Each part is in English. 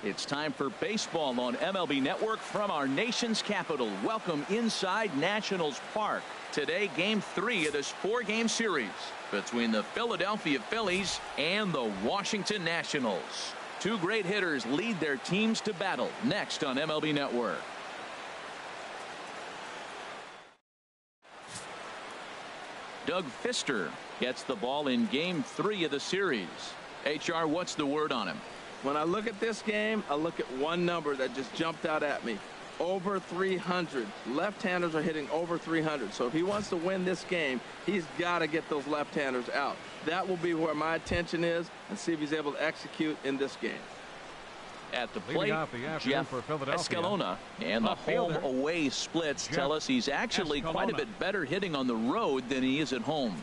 It's time for baseball on MLB Network from our nation's capital. Welcome inside Nationals Park. Today, Game 3 of this 4-game series between the Philadelphia Phillies and the Washington Nationals. Two great hitters lead their teams to battle next on MLB Network. Doug Fister gets the ball in Game 3 of the series. HR, what's the word on him? When I look at this game, I look at one number that just jumped out at me. Over 300. Left-handers are hitting over 300. So if he wants to win this game, he's got to get those left-handers out. That will be where my attention is, and see if he's able to execute in this game. At the plate, Jeff Escalona, and the home-away splits tell us he's actually quite a bit better hitting on the road than he is at home.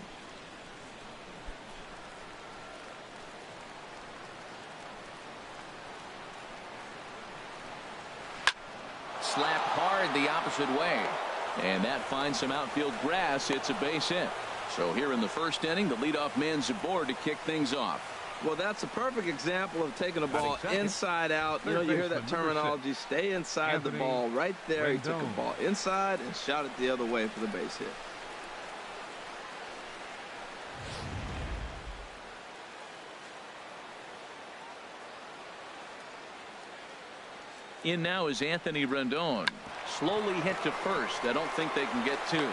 Slapped hard the opposite way, and that finds some outfield grass. It's a base hit. So here in the first inning, the leadoff man's aboard to kick things off. Well, that's a perfect example of taking a ball inside out. You know, you hear that terminology, stay inside the ball. Right there, he took a ball inside and shot it the other way for the base hit. In now is Anthony Rendon. Slowly hit to first. I don't think they can get two.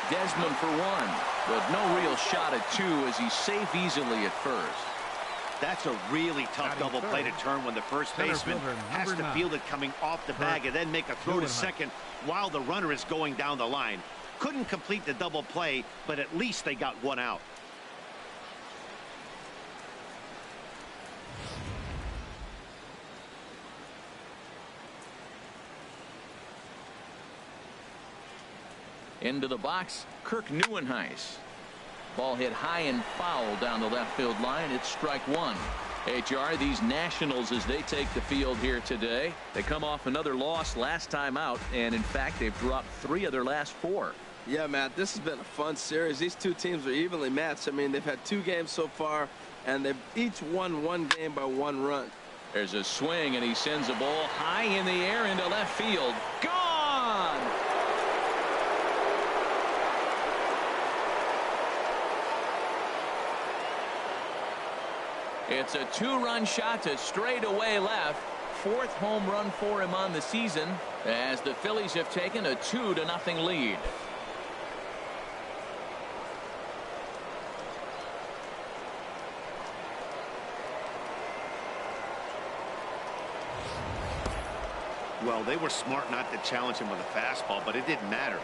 Desmond for one, but no real shot at two as he's safe easily at first. That's a really tough double play to turn when the first baseman has to field it coming off the bag and then make a throw to second while the runner is going down the line. Couldn't complete the double play, but at least they got one out. Into the box, Kirk Neuenhuis. Ball hit high and foul down the left field line. It's strike one. HR, these Nationals, as they take the field here today, they come off another loss last time out, and in fact they've dropped 3 of their last 4. Yeah, Matt, this has been a fun series. These two teams are evenly matched. I mean, they've had 2 games so far, and they've each won 1 game by 1 run. There's a swing, and he sends a ball high in the air into left field. Gone! It's a 2-run shot to straightaway left. 4th home run for him on the season as the Phillies have taken a 2-0 lead. Well, they were smart not to challenge him with a fastball, but it didn't matter.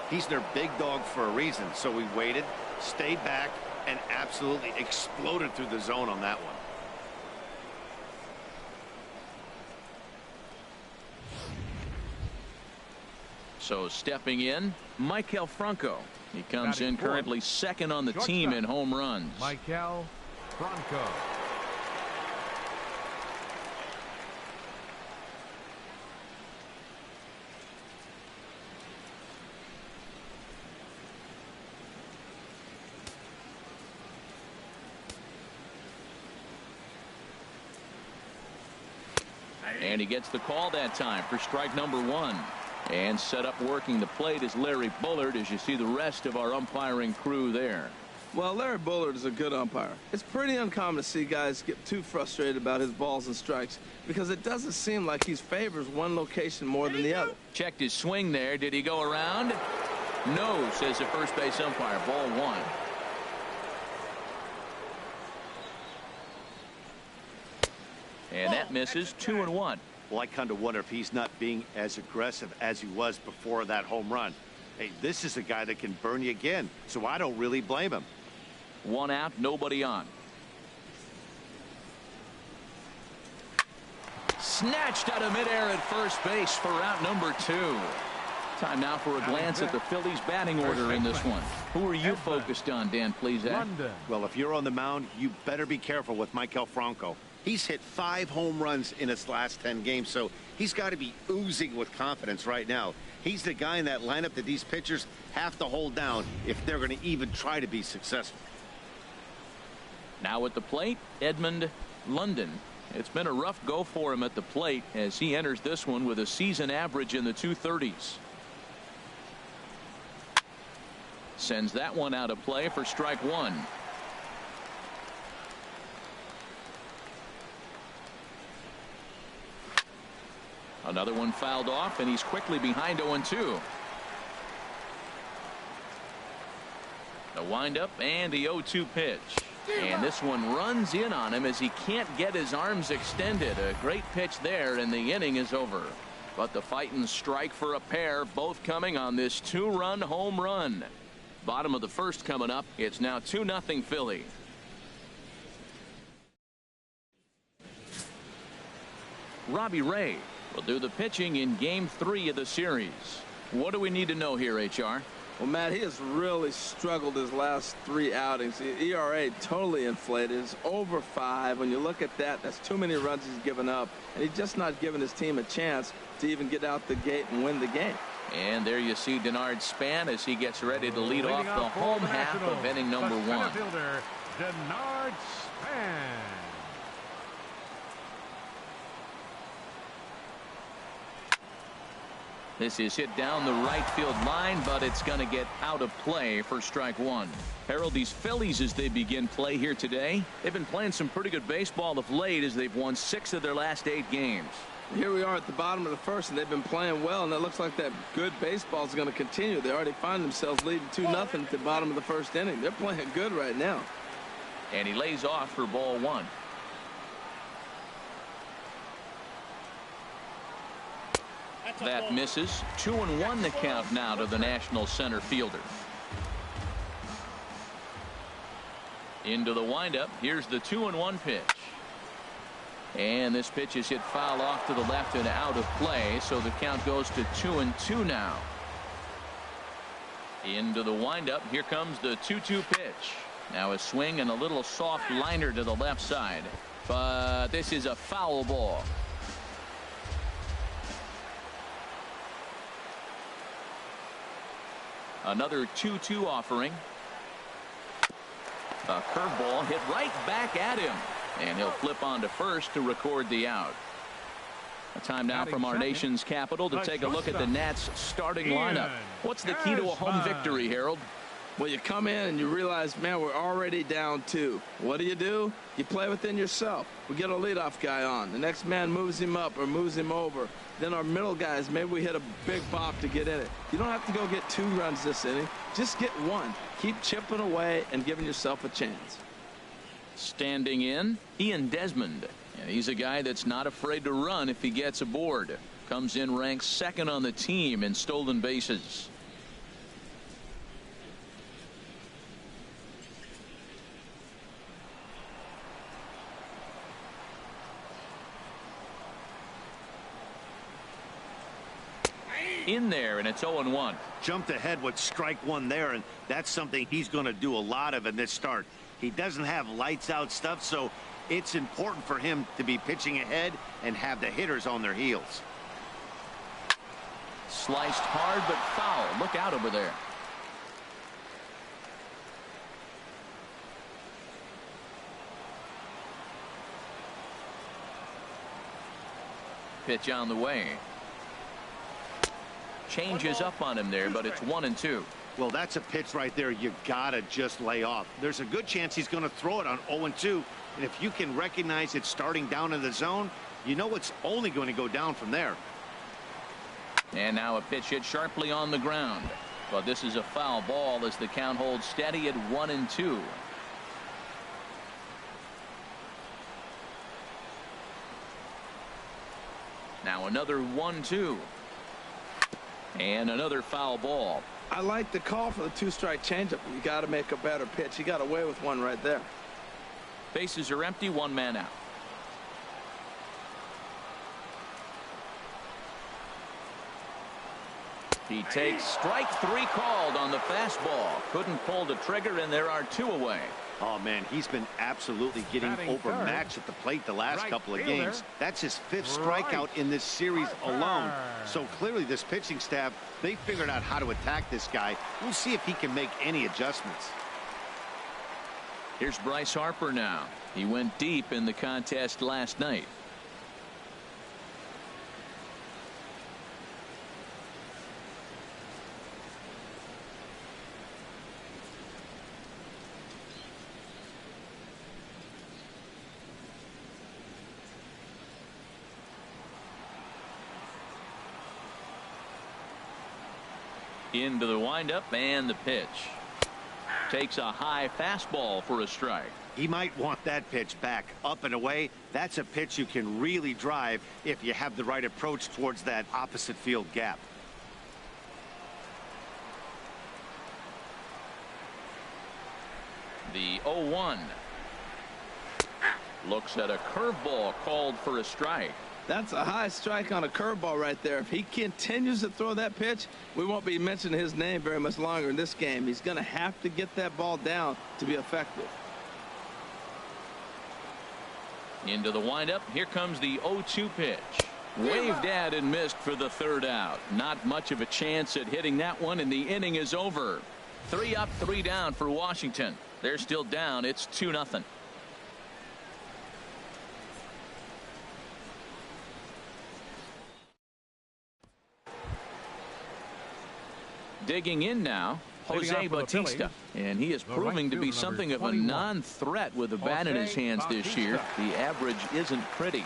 He's their big dog for a reason, so he waited, stayed back, and absolutely exploded through the zone on that one. So stepping in, Maikel Franco. He comes in currently 2nd on the team in home runs. Maikel Franco. And he gets the call that time for strike number 1. And set up working the plate is Larry Bullard, as you see the rest of our umpiring crew there. Well, Larry Bullard is a good umpire. It's pretty uncommon to see guys get too frustrated about his balls and strikes because it doesn't seem like he favors one location more than the other. Checked his swing there. Did he go around? No, says the first base umpire. Ball 1. And that misses. 2-1. Well, I kind of wonder if he's not being as aggressive as he was before that home run. Hey, this is a guy that can burn you again, so I don't really blame him. 1 out, nobody on. Snatched out of midair at first base for out number 2. Time now for a glance at the Phillies batting order in this one. Who are you focused on, Dan Plesac? Well, if you're on the mound, you better be careful with Maikel Franco. He's hit 5 home runs in his last 10 games, so he's got to be oozing with confidence right now. He's the guy in that lineup that these pitchers have to hold down if they're going to even try to be successful. Now at the plate, Edmund London. It's been a rough go for him at the plate as he enters this one with a season average in the 230s. Sends that one out of play for strike one. Another one fouled off, and he's quickly behind 0-2. The windup and the 0-2 pitch. And this one runs in on him as he can't get his arms extended. A great pitch there, and the inning is over. But the fighting strike for a pair, both coming on this 2-run home run. Bottom of the first coming up. It's now 2-0 Philly. Robbie Ray will do the pitching in game 3 of the series. What do we need to know here, HR? Well, Matt, he has really struggled his last 3 outings. The ERA totally inflated. It's over 5. When you look at that, that's too many runs he's given up. And he's just not giving his team a chance to even get out the gate and win the game. And there you see Denard Span as he gets ready to lead off the home half of inning number 1. Fielder, Denard Span. This is hit down the right field line, but it's going to get out of play for strike one. Harold, these Phillies, as they begin play here today, they've been playing some pretty good baseball of late as they've won 6 of their last 8 games. Here we are at the bottom of the first, and they've been playing well, and it looks like that good baseball is going to continue. They already find themselves leading 2-0 at the bottom of the first inning. They're playing good right now. And he lays off for ball 1. That misses. 2-1 the count now to the National center fielder. Into the windup. Here's the 2-1 pitch. And this pitch is hit foul off to the left and out of play, so the count goes to 2-2 now. Into the windup. Here comes the 2-2 pitch. Now a swing and a little soft liner to the left side, but this is a foul ball. Another 2-2 offering. A curveball hit right back at him, and he'll flip on to first to record the out. A time now from our nation's capital to take a look at the Nats starting lineup. What's the key to a home victory, Harold? Well, you come in and you realize, man, we're already down 2. What do? You play within yourself. We get a leadoff guy on. The next man moves him up or moves him over. Then our middle guys, maybe we hit a big pop to get in it. You don't have to go get 2 runs this inning. Just get 1. Keep chipping away and giving yourself a chance. Standing in, Ian Desmond. And he's a guy that's not afraid to run if he gets aboard. Comes in ranked 2nd on the team in stolen bases. In there, and it's 0-1. Jumped ahead with strike 1 there, and that's something he's going to do a lot of in this start. He doesn't have lights out stuff, so it's important for him to be pitching ahead and have the hitters on their heels. Sliced hard but foul. Look out over there. Pitch on the way. Changes up on him there, but it's 1-2. Well, that's a pitch right there you gotta just lay off. There's a good chance he's going to throw it on 0-2, and if you can recognize it starting down in the zone, you know it's only going to go down from there. And now a pitch hit sharply on the ground, but this is a foul ball as the count holds steady at 1-2. Now another 1-2. And another foul ball. I like the call for the 2-strike changeup. You got to make a better pitch. He got away with one right there. Bases are empty, 1 man out. He takes strike 3 called on the fastball. Couldn't pull the trigger, and there are 2 away. Oh, man, he's been absolutely getting overmatched at the plate the last couple of games. That's his 5th strikeout in this series alone. So clearly this pitching staff, they figured out how to attack this guy. We'll see if he can make any adjustments. Here's Bryce Harper now. He went deep in the contest last night. Into the windup and the pitch. Takes a high fastball for a strike. He might want that pitch back up and away. That's a pitch you can really drive if you have the right approach towards that opposite field gap. The 0-1. Looks at a curveball called for a strike. That's a high strike on a curveball right there. If he continues to throw that pitch, we won't be mentioning his name very much longer in this game. He's going to have to get that ball down to be effective. Into the windup. Here comes the 0-2 pitch. Waved at and missed for the third out. Not much of a chance at hitting that one, and the inning is over. 3 up, 3 down for Washington. They're still down. It's 2-0. Digging in now, Jose Bautista, and he is proving to be something of a non-threat with a bat in his hands this year. The average isn't pretty.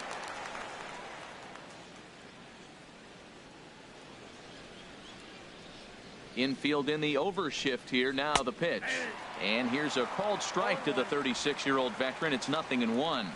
Infield in the overshift here. Now the pitch, and here's a called strike to the 36-year-old veteran. It's 0-1.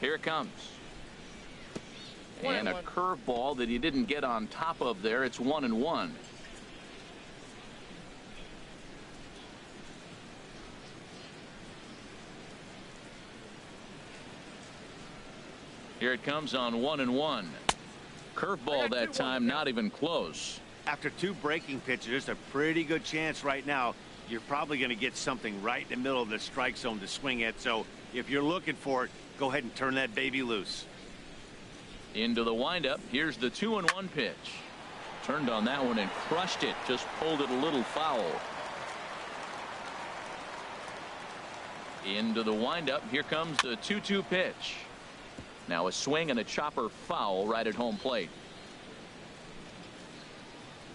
Here it comes. And a curveball that he didn't get on top of there. It's 1-1. Here it comes on 1-1. Curveball that time, not even close. After 2 breaking pitches, there's a pretty good chance right now you're probably going to get something right in the middle of the strike zone to swing at. So if you're looking for it, go ahead and turn that baby loose. Into the windup. Here's the 2-1 pitch. Turned on that one and crushed it. Just pulled it a little foul. Into the windup. Here comes the 2-2 pitch. Now a swing and a chopper foul right at home plate.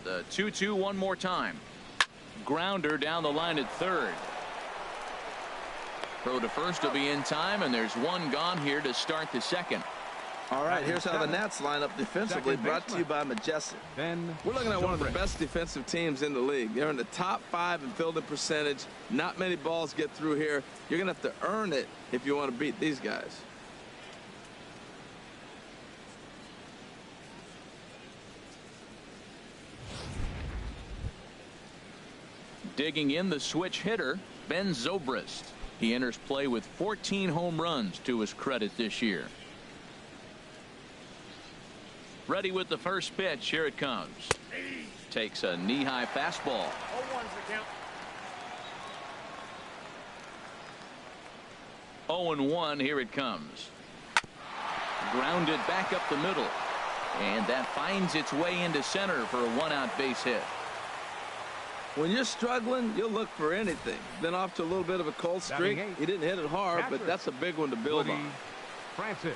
The 2-2 one more time. Grounder down the line at third. Throw to first will be in time, and there's one gone here to start the second. All right, here's how the Nats line up defensively, brought to you by Majestic. We're looking at one of the best defensive teams in the league. They're in the top 5 in fielding percentage. Not many balls get through here. You're going to have to earn it if you want to beat these guys. Digging in, the switch hitter, Ben Zobrist. He enters play with 14 home runs to his credit this year. Ready with the first pitch. Here it comes. Takes a knee-high fastball. 0-1. Here it comes. Grounded back up the middle, and that finds its way into center for a 1-out base hit. When you're struggling, you'll look for anything. Been off to a little bit of a cold streak. He didn't hit it hard, but that's a big one to build on. Francis.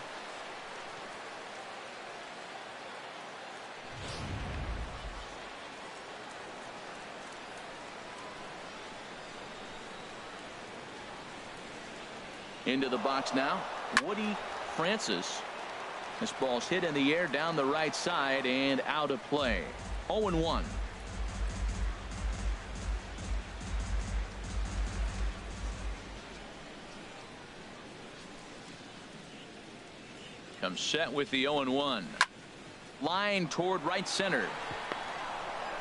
Into the box now, Woody Francis. This ball's hit in the air down the right side and out of play. 0-1. Comes set with the 0-1. Line toward right center.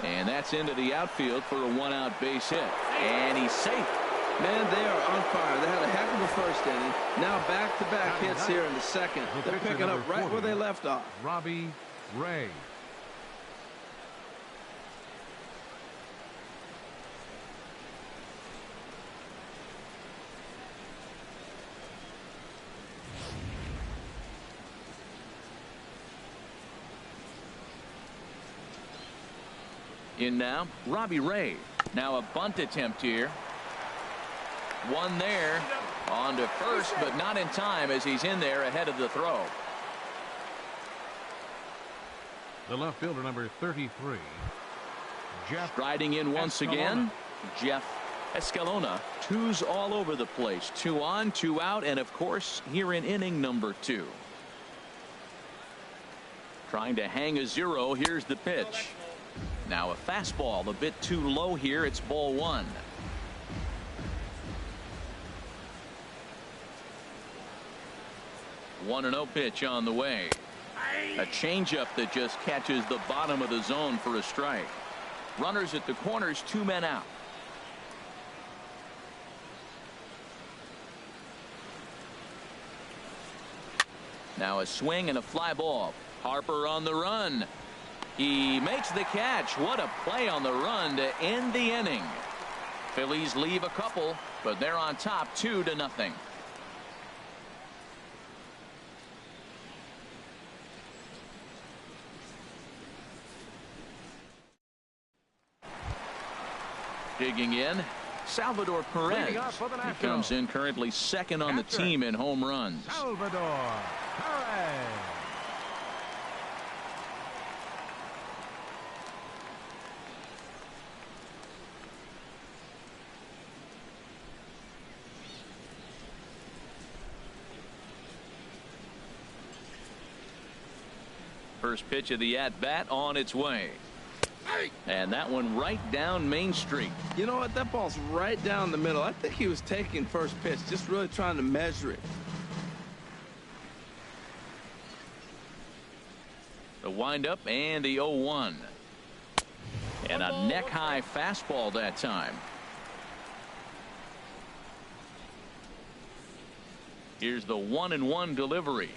And that's into the outfield for a 1-out base hit. And he's safe. Man, they are on fire. They had a heck of a first inning. Now back-to-back hits here in the second. They're picking up right where they left off. Robbie Ray. In now, Robbie Ray. Now a bunt attempt here. One there. On to first, but not in time as he's in there ahead of the throw. The left fielder, number 33, Jeff. Striding in once again, Jeff Escalona. Twos all over the place. 2 on, 2 out, and of course here in inning number 2. Trying to hang a 0. Here's the pitch. Now a fastball a bit too low here. It's ball 1. One and 0 pitch on the way. A changeup that just catches the bottom of the zone for a strike. Runners at the corners, 2 men out. Now a swing and a fly ball. Harper on the run. He makes the catch. What a play on the run to end the inning. Phillies leave a couple, but they're on top 2-0. Digging in, Salvador Perez. He comes in currently second on the team in home runs. Salvador Perez. First pitch of the at-bat on its way. And that one right down Main Street. You know what? That ball's right down the middle. I think he was taking first pitch, just really trying to measure it. The windup and the 0-1. And a neck-high fastball that time. Here's the 1-1 delivery.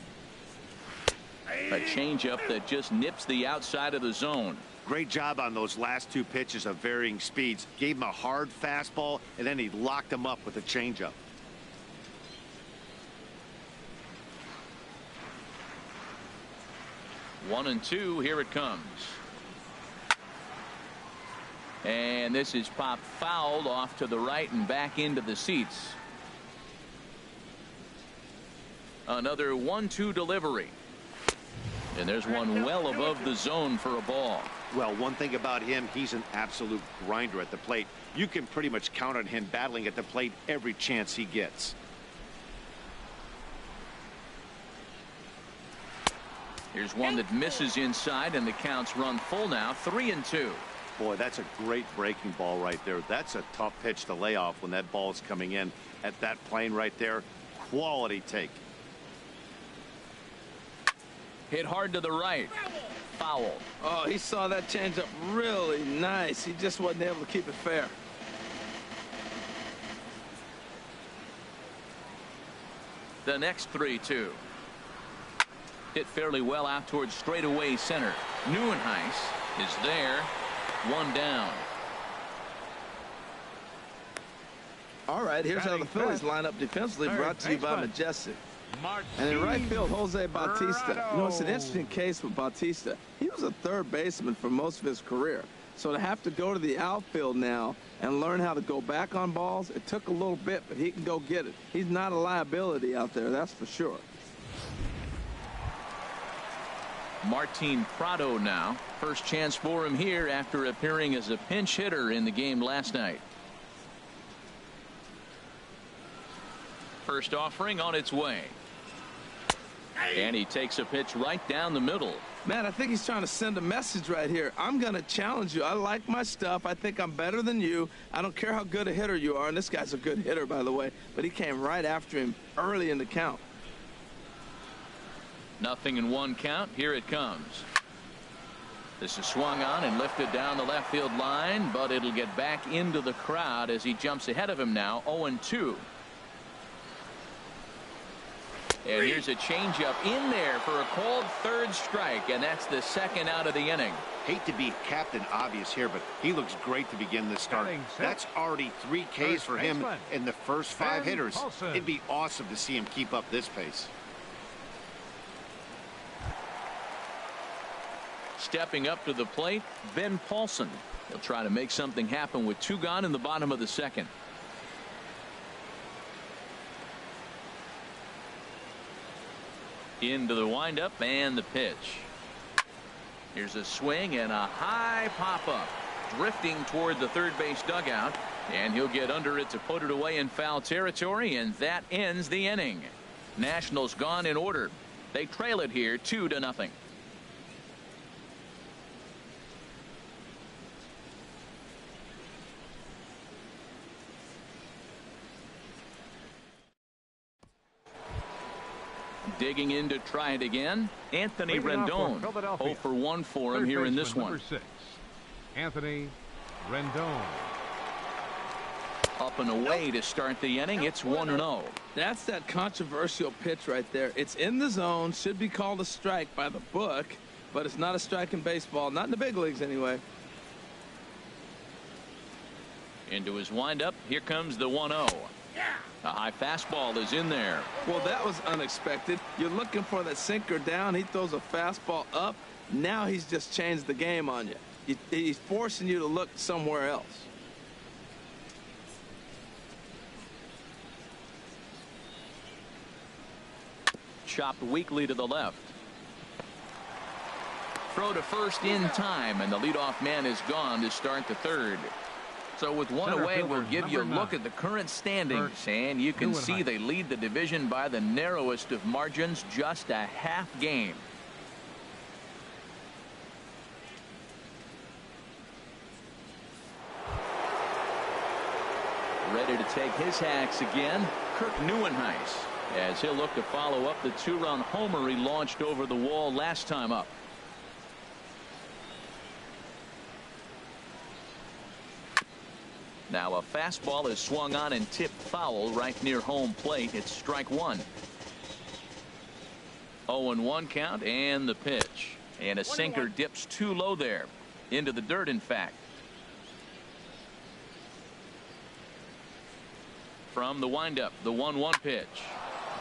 A changeup that just nips the outside of the zone. Great job on those last 2 pitches of varying speeds. Gave him a hard fastball, and then he locked him up with a changeup. One and 2. Here it comes. And this is popped fouled off to the right and back into the seats. Another 1-2 delivery. And there's one well above the zone for a ball. Well, one thing about him, he's an absolute grinder at the plate. You can pretty much count on him battling at the plate every chance he gets. Here's one that misses inside, and the counts run full now. 3-2. Boy, that's a great breaking ball right there. That's a tough pitch to lay off when that ball is coming in at that plane right there. Quality take. Hit hard to the right. Foul. Oh, he saw that changeup really nice. He just wasn't able to keep it fair. The next 3-2. Hit fairly well out towards straightaway center. Neuenhuis is there. One down. All right, here's how the Phillies line up defensively, brought to you by Majestic. And in right field, Jose Bautista. You know, it's an interesting case with Bautista. He was a third baseman for most of his career. So to have to go to the outfield now and learn how to go back on balls, it took a little bit, but he can go get it. He's not a liability out there, that's for sure. Martin Prado now. First chance for him here after appearing as a pinch hitter in the game last night. First offering on its way. And he takes a pitch right down the middle. Man, I think he's trying to send a message right here. I'm going to challenge you. I like my stuff. I think I'm better than you. I don't care how good a hitter you are. And this guy's a good hitter, by the way. But he came right after him early in the count. 0-1 count. Here it comes. This is swung on and lifted down the left field line, but it'll get back into the crowd as he jumps ahead of him now. 0-2. And here's a changeup in there for a called third strike, and that's the second out of the inning. Hate to be Captain Obvious here, but he looks great to begin this start. That's already 3 Ks for him in the first 5 hitters. It'd be awesome to see him keep up this pace. stepping up to the plate, Ben Paulson. He'll try to make something happen with 2 gone in the bottom of the second. Into the windup and the pitch. Here's a swing and a high pop-up. Drifting toward the third base dugout. And he'll get under it to put it away in foul territory, and that ends the inning. Nationals gone in order. They trail it here 2-0. Digging in to try it again, Anthony Rendon. 0 for 1 for him here in this one. Number 6, Anthony Rendon. Up and away to start the inning. It's 1-0. That's that controversial pitch right there. It's in the zone, should be called a strike by the book, but it's not a strike in baseball, not in the big leagues anyway. Into his windup. Here comes the 1-0. A high fastball is in there. Well, that was unexpected. You're looking for that sinker down. He throws a fastball up. Now he's just changed the game on you. He's forcing you to look somewhere else. Chopped weakly to the left. Throw to first in time, and the leadoff man is gone to start the third. So with one away, we'll give you a look at the current standings, and you can see they lead the division by the narrowest of margins, just a half game. Ready to take his hacks again, Kirk Neuenhuis, as he'll look to follow up the 2-run homer he launched over the wall last time up. Now a fastball is swung on and tipped foul right near home plate. It's strike 1. 0-1 count and the pitch. And a sinker dips too low there. Into the dirt, in fact. From the windup, the 1-1 pitch.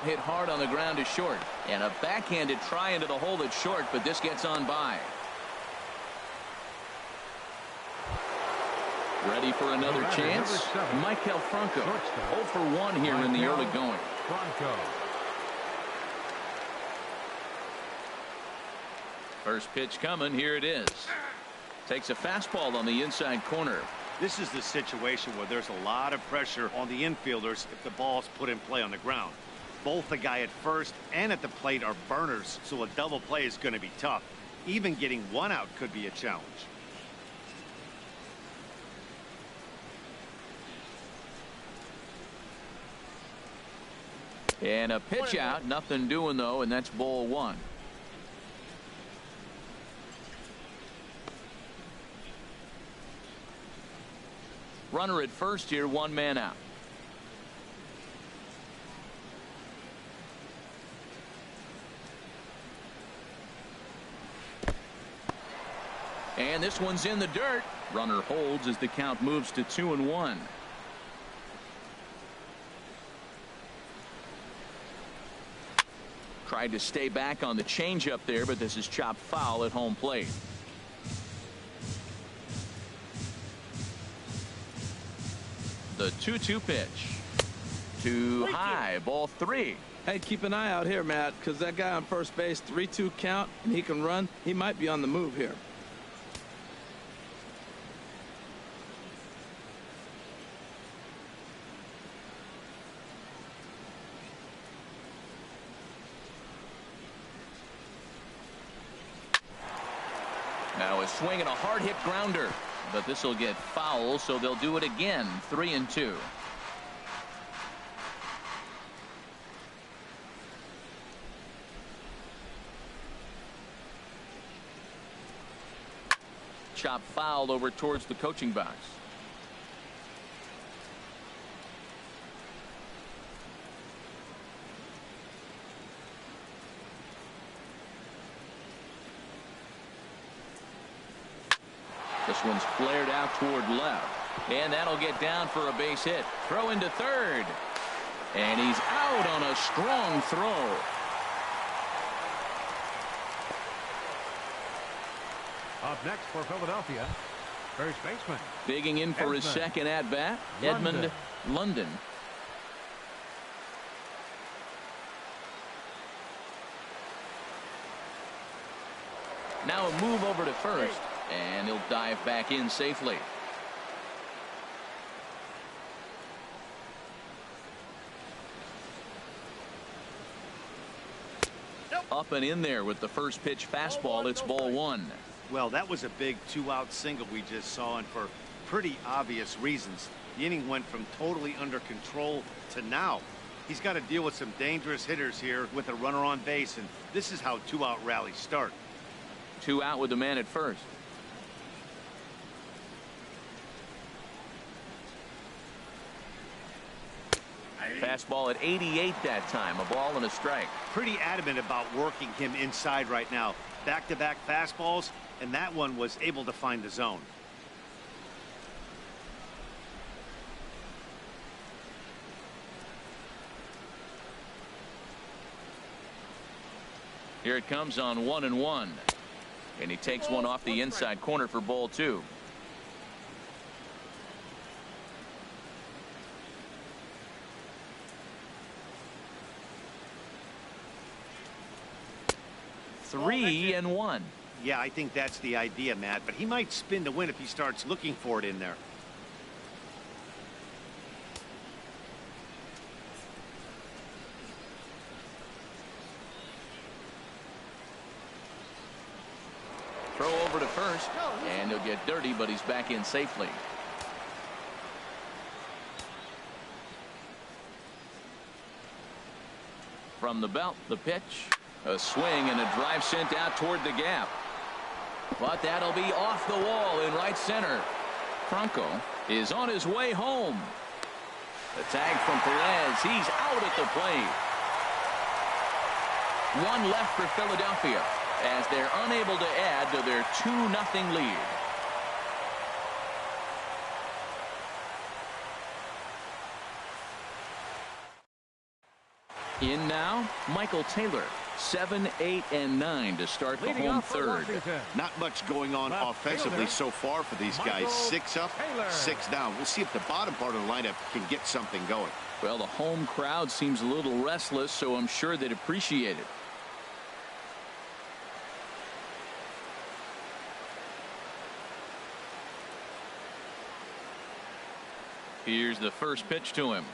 Hit hard on the ground to short. And a backhanded try into the hole that's short, but this gets on by. Ready for another chance. Maikel Franco. 0 for 1 here in the early going. First pitch coming. Here it is. Takes a fastball on the inside corner. This is the situation where there's a lot of pressure on the infielders if the ball's put in play on the ground. Both the guy at first and at the plate are burners, so a double play is going to be tough. Even getting one out could be a challenge. And a pitch out, nothing doing though, and that's ball 1. Runner at first here, 1 man out. And this one's in the dirt. Runner holds as the count moves to 2-1. Tried to stay back on the changeup there, but this is chopped foul at home plate. The 2-2 pitch. Too high. Ball 3. Hey, keep an eye out here, Matt, because that guy on first base, 3-2 count, and he can run. He might be on the move here. Now a swing and a hard hit grounder, but this will get foul, so they'll do it again. 3-2. Chop foul over towards the coaching box. This one's flared out toward left, and that'll get down for a base hit. Throw into third, and he's out on a strong throw. Up next for Philadelphia, first baseman. Digging in for his second at bat, Edmund London. Now a move over to first, and he'll dive back in safely. Up and in there with the first pitch fastball. It's ball one. Well, that was a big 2-out single we just saw, and for pretty obvious reasons. The inning went from totally under control to now. He's got to deal with some dangerous hitters here with a runner on base, and this is how 2-out rallies start. 2 out with the man at first. Fastball at 88 that time. A ball and a strike. Pretty adamant about working him inside right now. Back-to-back fastballs, and that one was able to find the zone. Here it comes on 1-1. And he takes one off the inside corner for ball two. Three and one. Yeah, I think that's the idea, Matt, but he might spin to win if he starts looking for it in there. Throw over to first, and he'll get dirty, but he's back in safely. From the belt, the pitch. A swing and a drive sent out toward the gap. But that'll be off the wall in right center. Franco is on his way home. The tag from Perez. He's out at the plate. One left for Philadelphia as they're unable to add to their 2-0 lead. In now, Michael Taylor. 7, 8, and 9 to start the home third. Not much going on offensively so far for these guys. 6 up, 6 down. We'll see if the bottom part of the lineup can get something going. Well, the home crowd seems a little restless, so I'm sure they'd appreciate it. Here's the first pitch to him.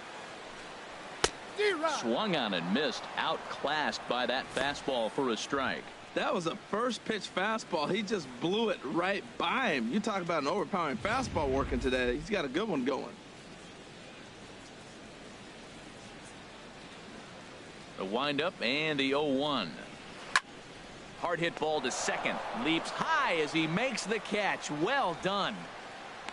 Swung on and missed. Outclassed by that fastball for a strike. That was a first pitch fastball. He just blew it right by him. You talk about an overpowering fastball working today. He's got a good one going. The windup and the 0-1. Hard hit ball to second. Leaps high as he makes the catch. Well done.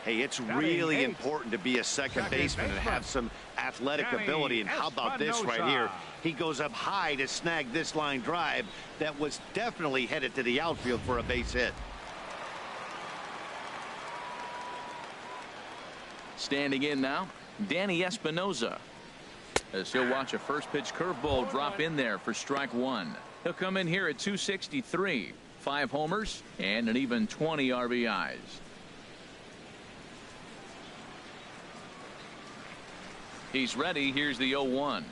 Hey, it's really important to be a second baseman and have some athletic ability. And how about this right here? He goes up high to snag this line drive that was definitely headed to the outfield for a base hit. Standing in now, Danny Espinosa. As he'll watch a first pitch curveball drop in there for strike one. He'll come in here at 263. 5 homers and an even 20 RBIs. He's ready. Here's the 0-1.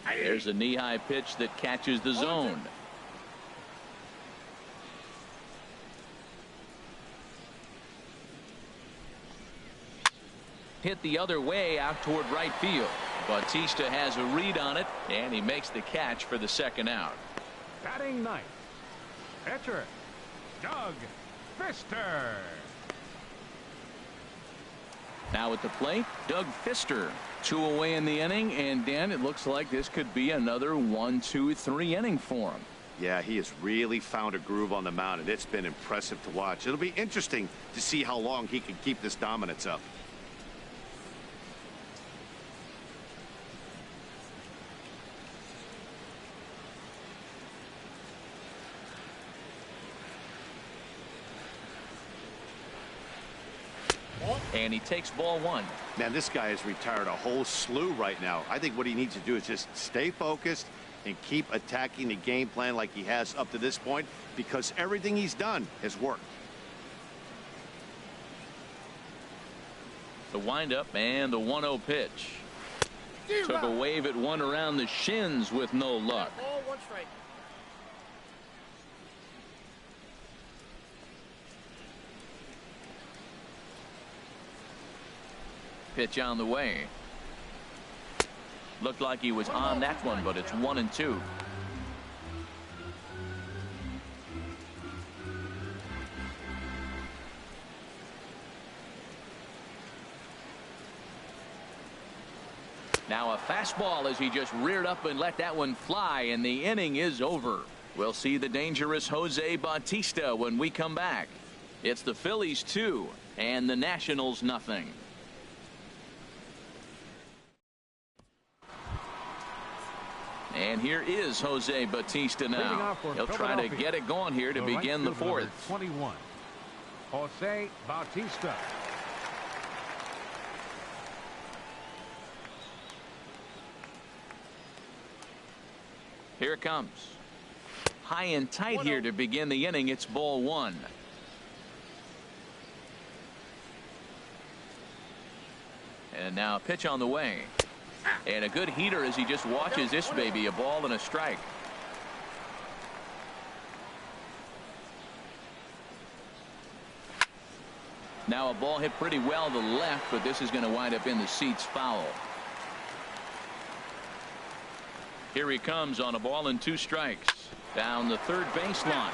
There's a knee-high pitch that catches the zone. Hit the other way out toward right field. Bautista has a read on it, and he makes the catch for the second out. Batting ninth, pitcher Doug Fister. Now at the plate, Doug Fister. 2 away in the inning, and Dan, it looks like this could be another 1-2-3 inning for him. Yeah, he has really found a groove on the mound, and it's been impressive to watch. It'll be interesting to see how long he can keep this dominance up. And he takes ball one. Man, this guy has retired a whole slew right now. I think what he needs to do is just stay focused, and keep attacking the game plan like he has up to this point, because everything he's done has worked. The windup and the 1-0 pitch. Took a wave at one around the shins with no luck. Ball, 1 strike. Pitch on the way. Looked like he was on that one, but it's 1-2. Now a fastball as he just reared up and let that one fly, and the inning is over. We'll see the dangerous Jose Bautista when we come back. It's the Phillies 2 and the Nationals nothing. And here is Jose Bautista now. He'll try to get it going here to begin the fourth. 21. Jose Bautista. Here it comes. High and tight here to begin the inning. It's ball 1. And now a pitch on the way. And a good heater as he just watches this baby. A ball and a strike. Now a ball hit pretty well to the left, but this is going to wind up in the seats foul. Here he comes on a ball and 2 strikes. Down the third baseline.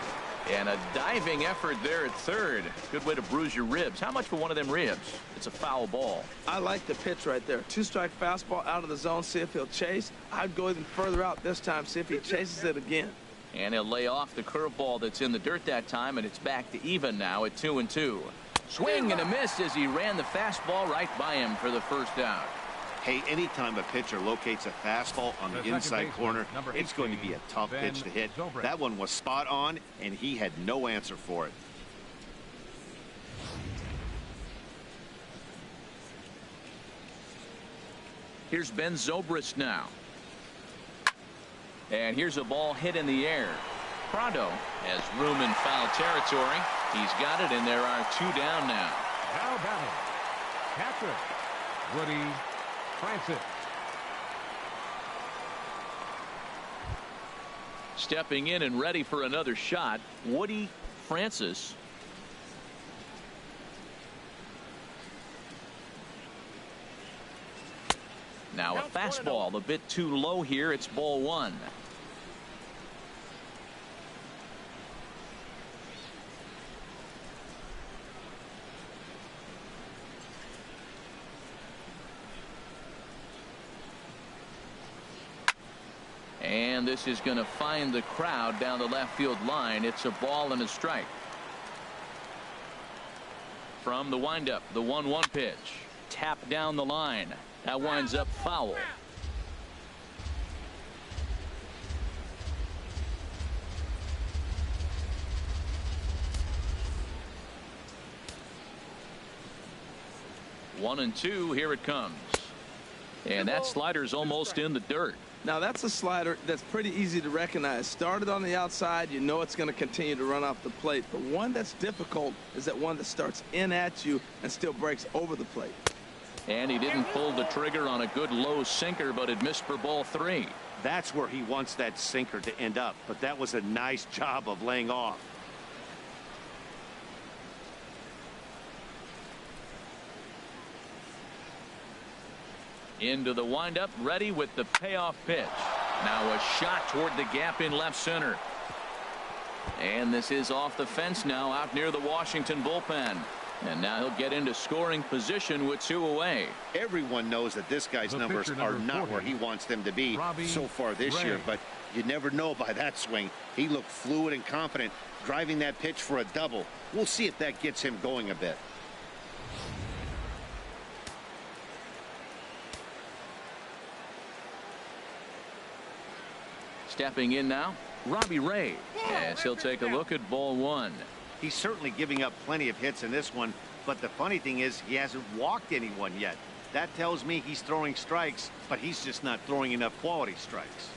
And a diving effort there at third. Good way to bruise your ribs. How much for one of them ribs? It's a foul ball. I like the pitch right there. 2-strike fastball out of the zone. See if he'll chase. I'd go even further out this time. See if he chases it again. And he'll lay off the curveball that's in the dirt that time, and it's back to even now at 2-2. Swing and a miss as he ran the fastball right by him for the first out. Hey, anytime a pitcher locates a fastball on the inside corner, it's going to be a tough pitch to hit. That one was spot on, and he had no answer for it. Here's Ben Zobrist now. And here's a ball hit in the air. Prado has room in foul territory. He's got it, and there are 2 down now. Now batting. Catcher, Woody Francis. Stepping in and ready for another shot, Woody Francis. Now a fastball a bit too low here. It's ball 1. And this is going to find the crowd down the left field line. It's a ball and a strike. From the windup, the 1-1 pitch. Tap down the line. That winds up foul. One and 2. Here it comes. And that slider's almost in the dirt. Now that's a slider that's pretty easy to recognize. Started on the outside, you know it's going to continue to run off the plate. The one that's difficult is that one that starts in at you and still breaks over the plate. And he didn't pull the trigger on a good low sinker, but it missed for ball 3. That's where he wants that sinker to end up, but that was a nice job of laying off. Into the windup, ready with the payoff pitch. Now a shot toward the gap in left center. And this is off the fence now, out near the Washington bullpen. And now he'll get into scoring position with 2 away. Everyone knows that this guy's numbers are not where he wants them to be so far this year, but you never know by that swing. He looked fluid and confident, driving that pitch for a double. We'll see if that gets him going a bit. Stepping in now, Robbie Ray, as he'll take a look at ball 1. He's certainly giving up plenty of hits in this one, but the funny thing is he hasn't walked anyone yet. That tells me he's throwing strikes, but he's just not throwing enough quality strikes.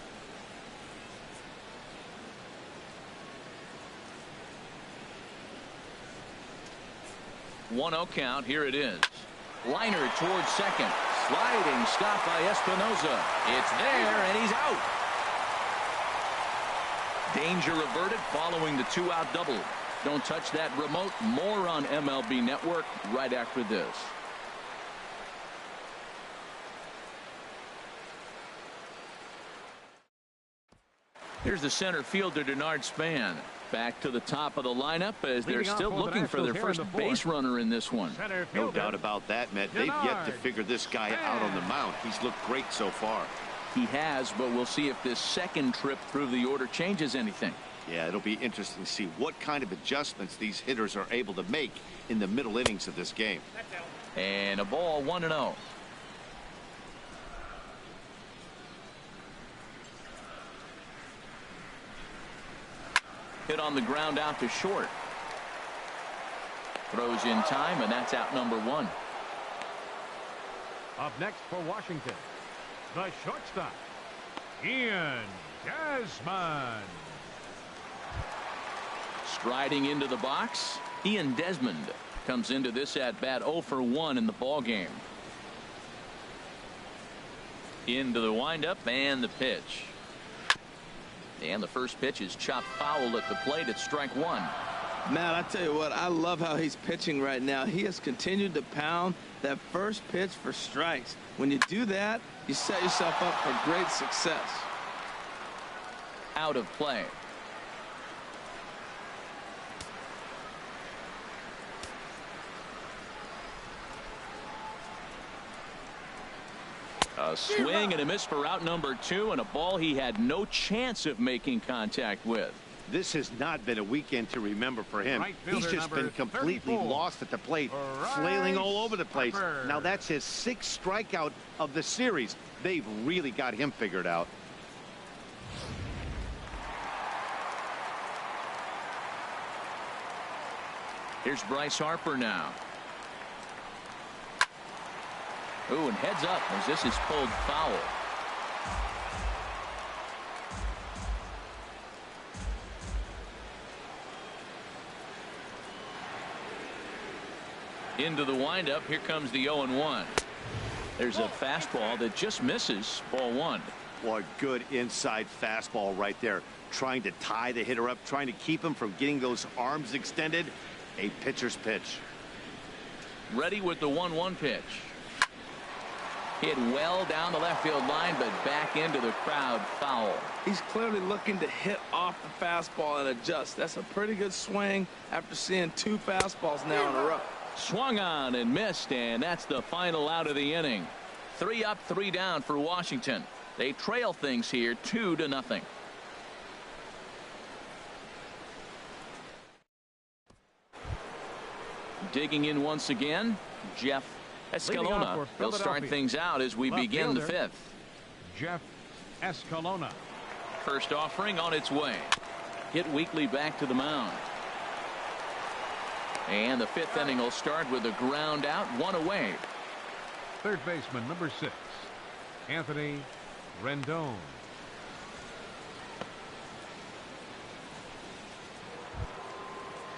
1-0 count. Here it is. Liner towards second. Sliding stop by Espinosa. It's there, and he's out. Danger averted following the 2-out double. Don't touch that remote. More on MLB Network right after this. Here's the center fielder, Denard Span. Back to the top of the lineup as they're still looking for their first base runner in this one. No doubt about that, Matt. They've yet to figure this guy out on the mound. He's looked great so far. He has, but we'll see if this second trip through the order changes anything. Yeah, it'll be interesting to see what kind of adjustments these hitters are able to make in the middle innings of this game. And a ball, 1-0. Hit on the ground out to short. Throws in time, and that's out number 1. Up next for Washington, the shortstop, Ian Desmond. Striding into the box, Ian Desmond comes into this at bat 0 for 1 in the ball game. Into the windup and the pitch. And the first pitch is chopped foul at the plate at strike 1. Man, I tell you what, I love how he's pitching right now. He has continued to pound that first pitch for strikes. When you do that, you set yourself up for great success. Out of play. A swing and a miss for out number 2, and a ball he had no chance of making contact with. This has not been a weekend to remember for him. He's just been completely lost at the plate, flailing all over the place. Now that's his 6th strikeout of the series. They've really got him figured out. Here's Bryce Harper now. Ooh, and heads up as this is pulled foul. Into the windup. Here comes the 0-1. There's a fastball that just misses. Ball 1. What a good inside fastball right there. Trying to tie the hitter up, trying to keep him from getting those arms extended. A pitcher's pitch. Ready with the 1-1 pitch. Hit well down the left field line, but back into the crowd. Foul. He's clearly looking to hit off the fastball and adjust. That's a pretty good swing after seeing 2 fastballs now in a row. Swung on and missed, and that's the final out of the inning. 3 up, 3 down for Washington. They trail things here 2-0. Digging in once again, Jeff Escalona. He'll start things out as we begin the 5th. Jeff Escalona. First offering on its way. Hit weakly back to the mound. And the 5th inning will start with a ground out, 1 away. Third baseman, number 6, Anthony Rendon.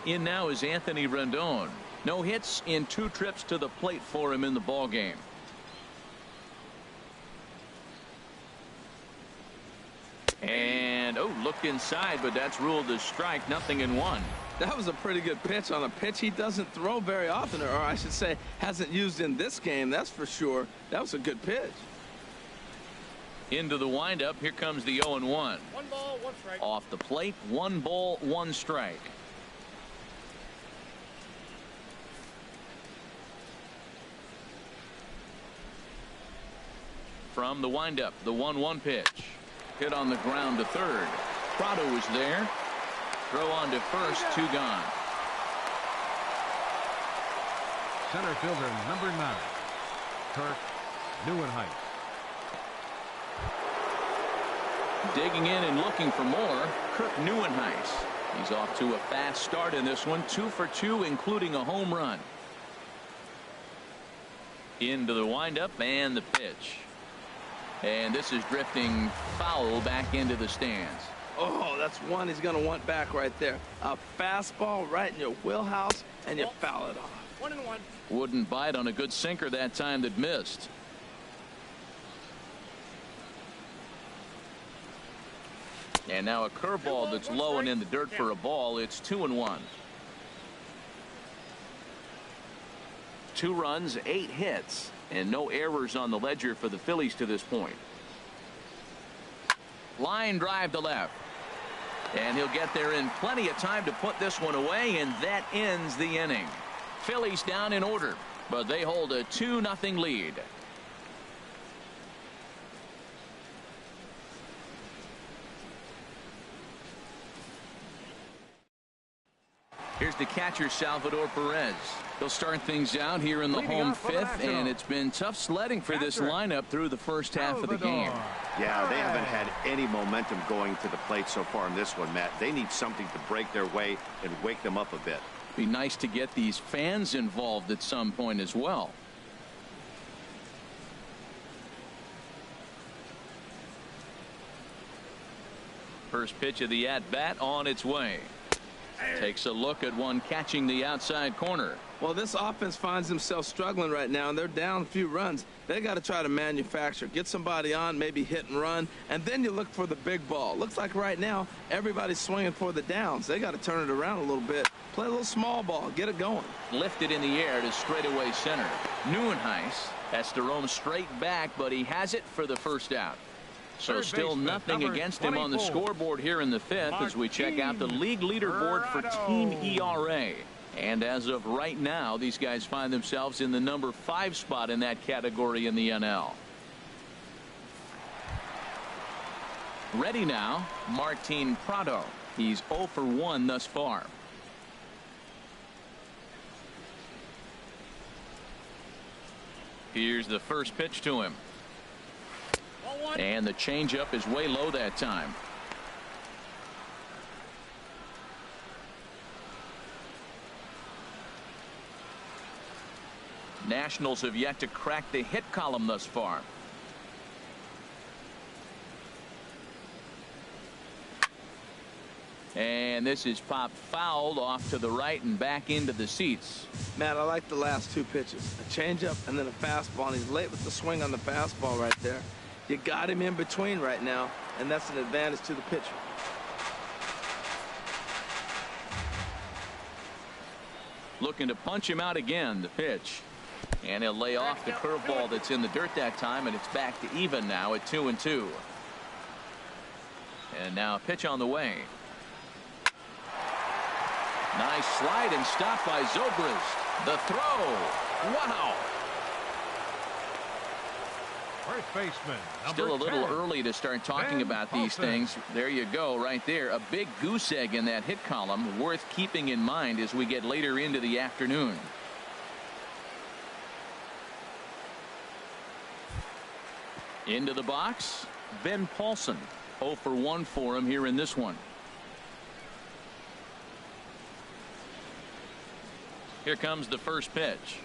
In now is Anthony Rendon. No hits in 2 trips to the plate for him in the ball game. And looked inside, but that's ruled a strike. 0-1. That was a pretty good pitch on a pitch he doesn't throw very often, or I should say hasn't used in this game. That's for sure. That was a good pitch. Into the windup. Here comes the 0-1. 1 ball, 1 strike. Off the plate. 1 ball, 1 strike. From the windup, the 1-1 pitch. Hit on the ground to third. Prado is there. Throw on to first, 2 gone. Center fielder, number 9, Kirk Neuenhuis. Digging in and looking for more, Kirk Neuenhuis. He's off to a fast start in this one, 2 for 2, including a home run. Into the windup and the pitch. And this is drifting foul back into the stands. Oh, that's one he's going to want back right there. A fastball right in your wheelhouse, and you foul it off. 1-1. Wouldn't bite on a good sinker that time that missed. And now a curveball that's low and in the dirt for a ball. It's 2-1. 2 runs, 8 hits, and no errors on the ledger for the Phillies to this point. Line drive to left. And he'll get there in plenty of time to put this one away, and that ends the inning. Phillies down in order, but they hold a 2-0 lead. Here's the catcher, Salvador Perez. He'll start things out here in the home fifth, and it's been tough sledding for this lineup through the first half of the game. Yeah, they haven't had any momentum going to the plate so far in this one, Matt. They need something to break their way and wake them up a bit. Be nice to get these fans involved at some point as well. First pitch of the at-bat on its way. Takes a look at one catching the outside corner. Well, this offense finds themselves struggling right now, and they're down a few runs. They got to try to manufacture, get somebody on, maybe hit and run, and then you look for the big ball. Looks like right now everybody's swinging for the downs. They got to turn it around a little bit, play a little small ball, get it going. Lifted in the air to straightaway center. Neuenhuis has to roam straight back, but he has it for the first out. So still nothing against him on the scoreboard here in the fifth as we check out the league leaderboard for team ERA. And as of right now, these guys find themselves in the number 5 spot in that category in the NL. Ready now, Martin Prado. He's 0 for 1 thus far. Here's the first pitch to him. And the changeup is way low that time. Nationals have yet to crack the hit column thus far. And this is popped fouled off to the right and back into the seats. Matt, I like the last 2 pitches. A changeup and then a fastball, and he's late with the swing on the fastball right there. You got him in between right now, and that's an advantage to the pitcher. Looking to punch him out again. The pitch. And he'll lay off the curveball that's in the dirt that time, and it's back to even now at 2-2. And now a pitch on the way. Nice slide and stop by Zobrist. The throw. Wow. First baseman, Still a little 10. early to start talking about these things. There you go right there. A big goose egg in that hit column, worth keeping in mind as we get later into the afternoon. Into the box, Ben Paulson. 0 for 1 for him here in this one. Here comes the first pitch.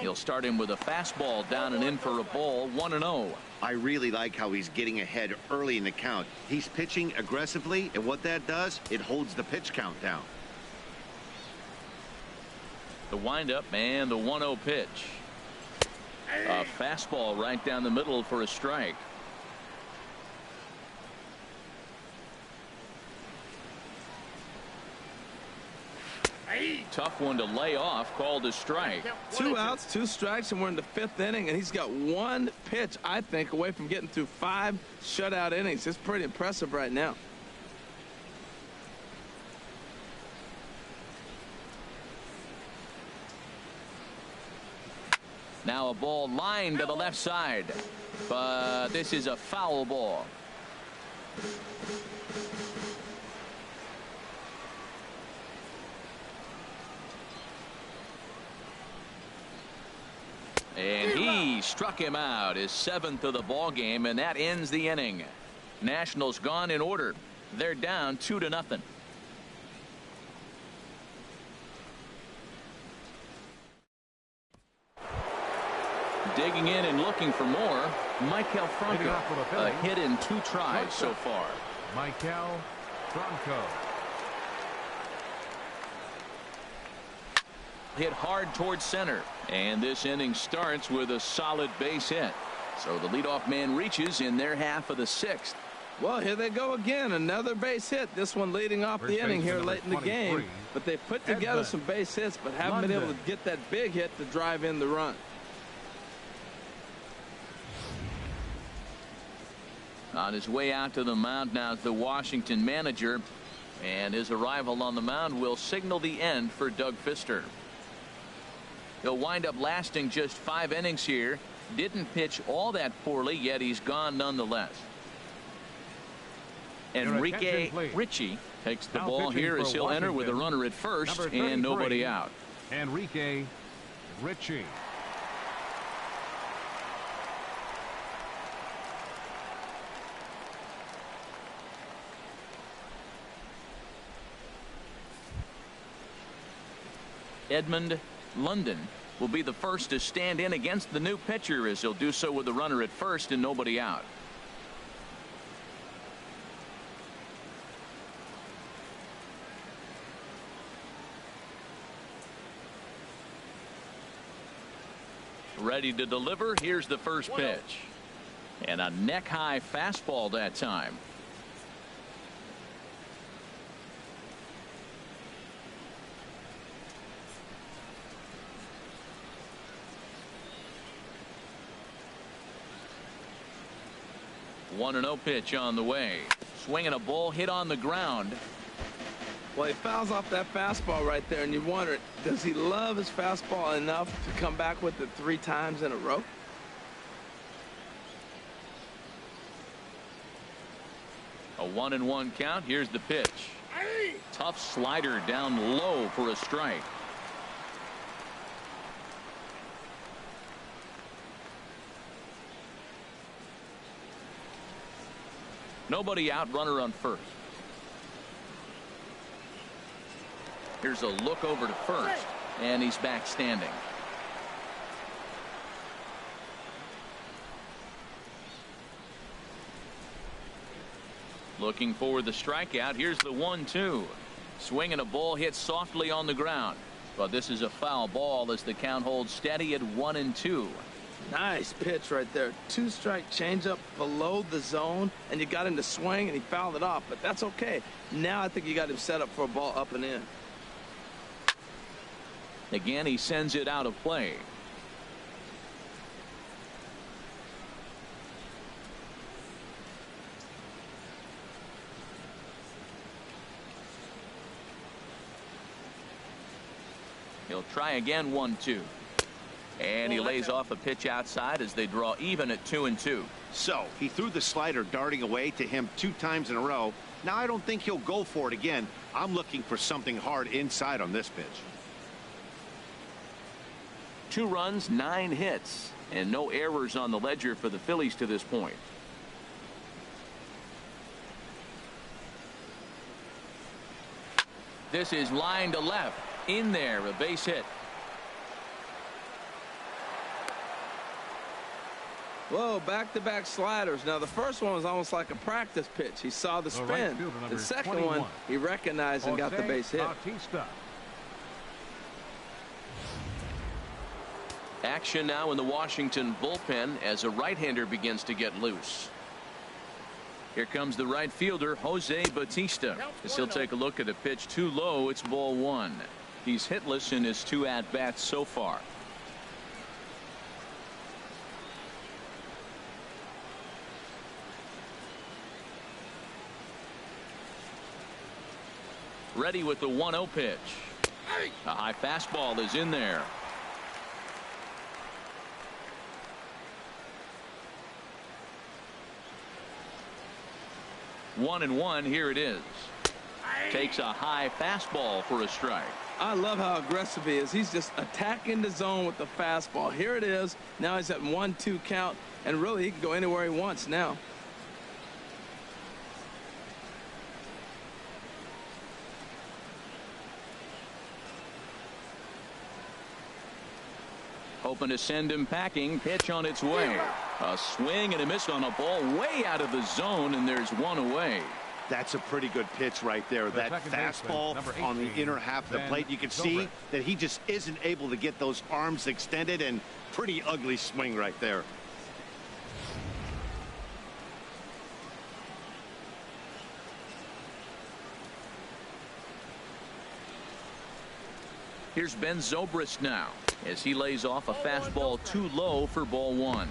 He'll start him with a fastball down and in for a ball. 1-0. I really like how he's getting ahead early in the count. He's pitching aggressively, and what that does, it holds the pitch count down. The windup and the 1-0 pitch. A fastball right down the middle for a strike. Tough one to lay off, called a strike. 2 outs, 2 strikes, and we're in the 5th inning, and he's got 1 pitch, I think, away from getting through 5 shutout innings. It's pretty impressive right now. Now a ball lined to the left side, but this is a foul ball. And he struck him out, his 7th of the ball game, and that ends the inning. Nationals gone in order. They're down 2-0. Digging in and looking for more, Maikel Franco. A hit in 2 tries so far. Maikel Franco. hit hard towards center. And this inning starts with a solid base hit. So the leadoff man reaches in their half of the 6th. Well, here they go again. Another base hit. This one leading off the inning here late in the game. But they put together some base hits, but haven't been able to get that big hit to drive in the run. On his way out to the mound now is the Washington manager. And his arrival on the mound will signal the end for Doug Fister. He'll wind up lasting just 5 innings here. Didn't pitch all that poorly, yet he's gone nonetheless. Enrique Ritchie takes the ball here as he'll enter with a runner at first and nobody out. Enrique Ritchie. Edmund London will be the first to stand in against the new pitcher as he'll do so with a runner at first and nobody out. Ready to deliver. Here's the first pitch. And a neck high fastball that time. One and 0 pitch on the way. Swinging a ball hit on the ground. Well, he fouls off that fastball right there, and you wonder, does he love his fastball enough to come back with it 3 times in a row? A 1-1 count. Here's the pitch. Tough slider down low for a strike. Nobody out, runner on first. Here's a look over to first, and he's back standing. Looking for the strikeout. Here's the 1-2. Swinging a ball hit softly on the ground, but this is a foul ball as the count holds steady at 1-2. Nice pitch right there. 2-strike changeup below the zone, and you got him to swing, and he fouled it off, but that's okay. Now I think you got him set up for a ball up and in. Again, he sends it out of play. He'll try again. 1-2. And he lays off a pitch outside as they draw even at 2-2. So he threw the slider darting away to him 2 times in a row. Now I don't think he'll go for it again. I'm looking for something hard inside on this pitch. 2 runs, 9 hits, and no errors on the ledger for the Phillies to this point. This is line to left. In there, a base hit. Whoa, back-to-back sliders. Now, the first one was almost like a practice pitch. He saw the spin. The second 21. one, he recognized and got the base hit. Bautista. Action now in the Washington bullpen as a right-hander begins to get loose. Here comes the right fielder, Jose Bautista, as he'll take a look at a pitch too low. It's ball 1. He's hitless in his 2 at-bats so far. Ready with the 1-0 pitch. A high fastball is in there. One and 1. Here it is. Takes a high fastball for a strike. I love how aggressive he is. He's just attacking the zone with the fastball. Here it is. Now he's at 1-2 count, and really he can go anywhere he wants now. Hoping to send him packing. Pitch on its way. A swing and a miss on a ball way out of the zone, and there's 1 away. That's a pretty good pitch right there. The That second baseman, fastball number on the 18, inner half of the Ben plate. You can see that he just isn't able to get those arms extended, and pretty ugly swing right there. Here's Ben Zobrist now as he lays off a fastball too low for ball one.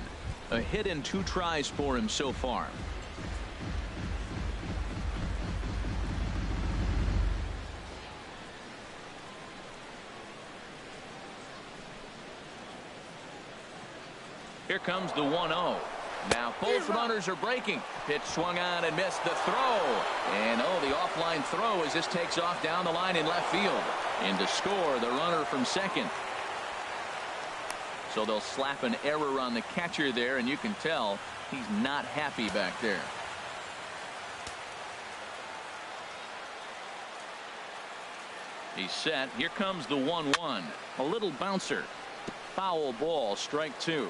A hit in 2 tries for him so far. Here comes the 1-0. Now both runners are breaking. Pitch swung on and missed the throw. And oh, the offline throw as this takes off down the line in left field. And to score, the runner from second. So they'll slap an error on the catcher there, and you can tell he's not happy back there. He's set. Here comes the 1-1. A little bouncer. Foul ball, strike 2.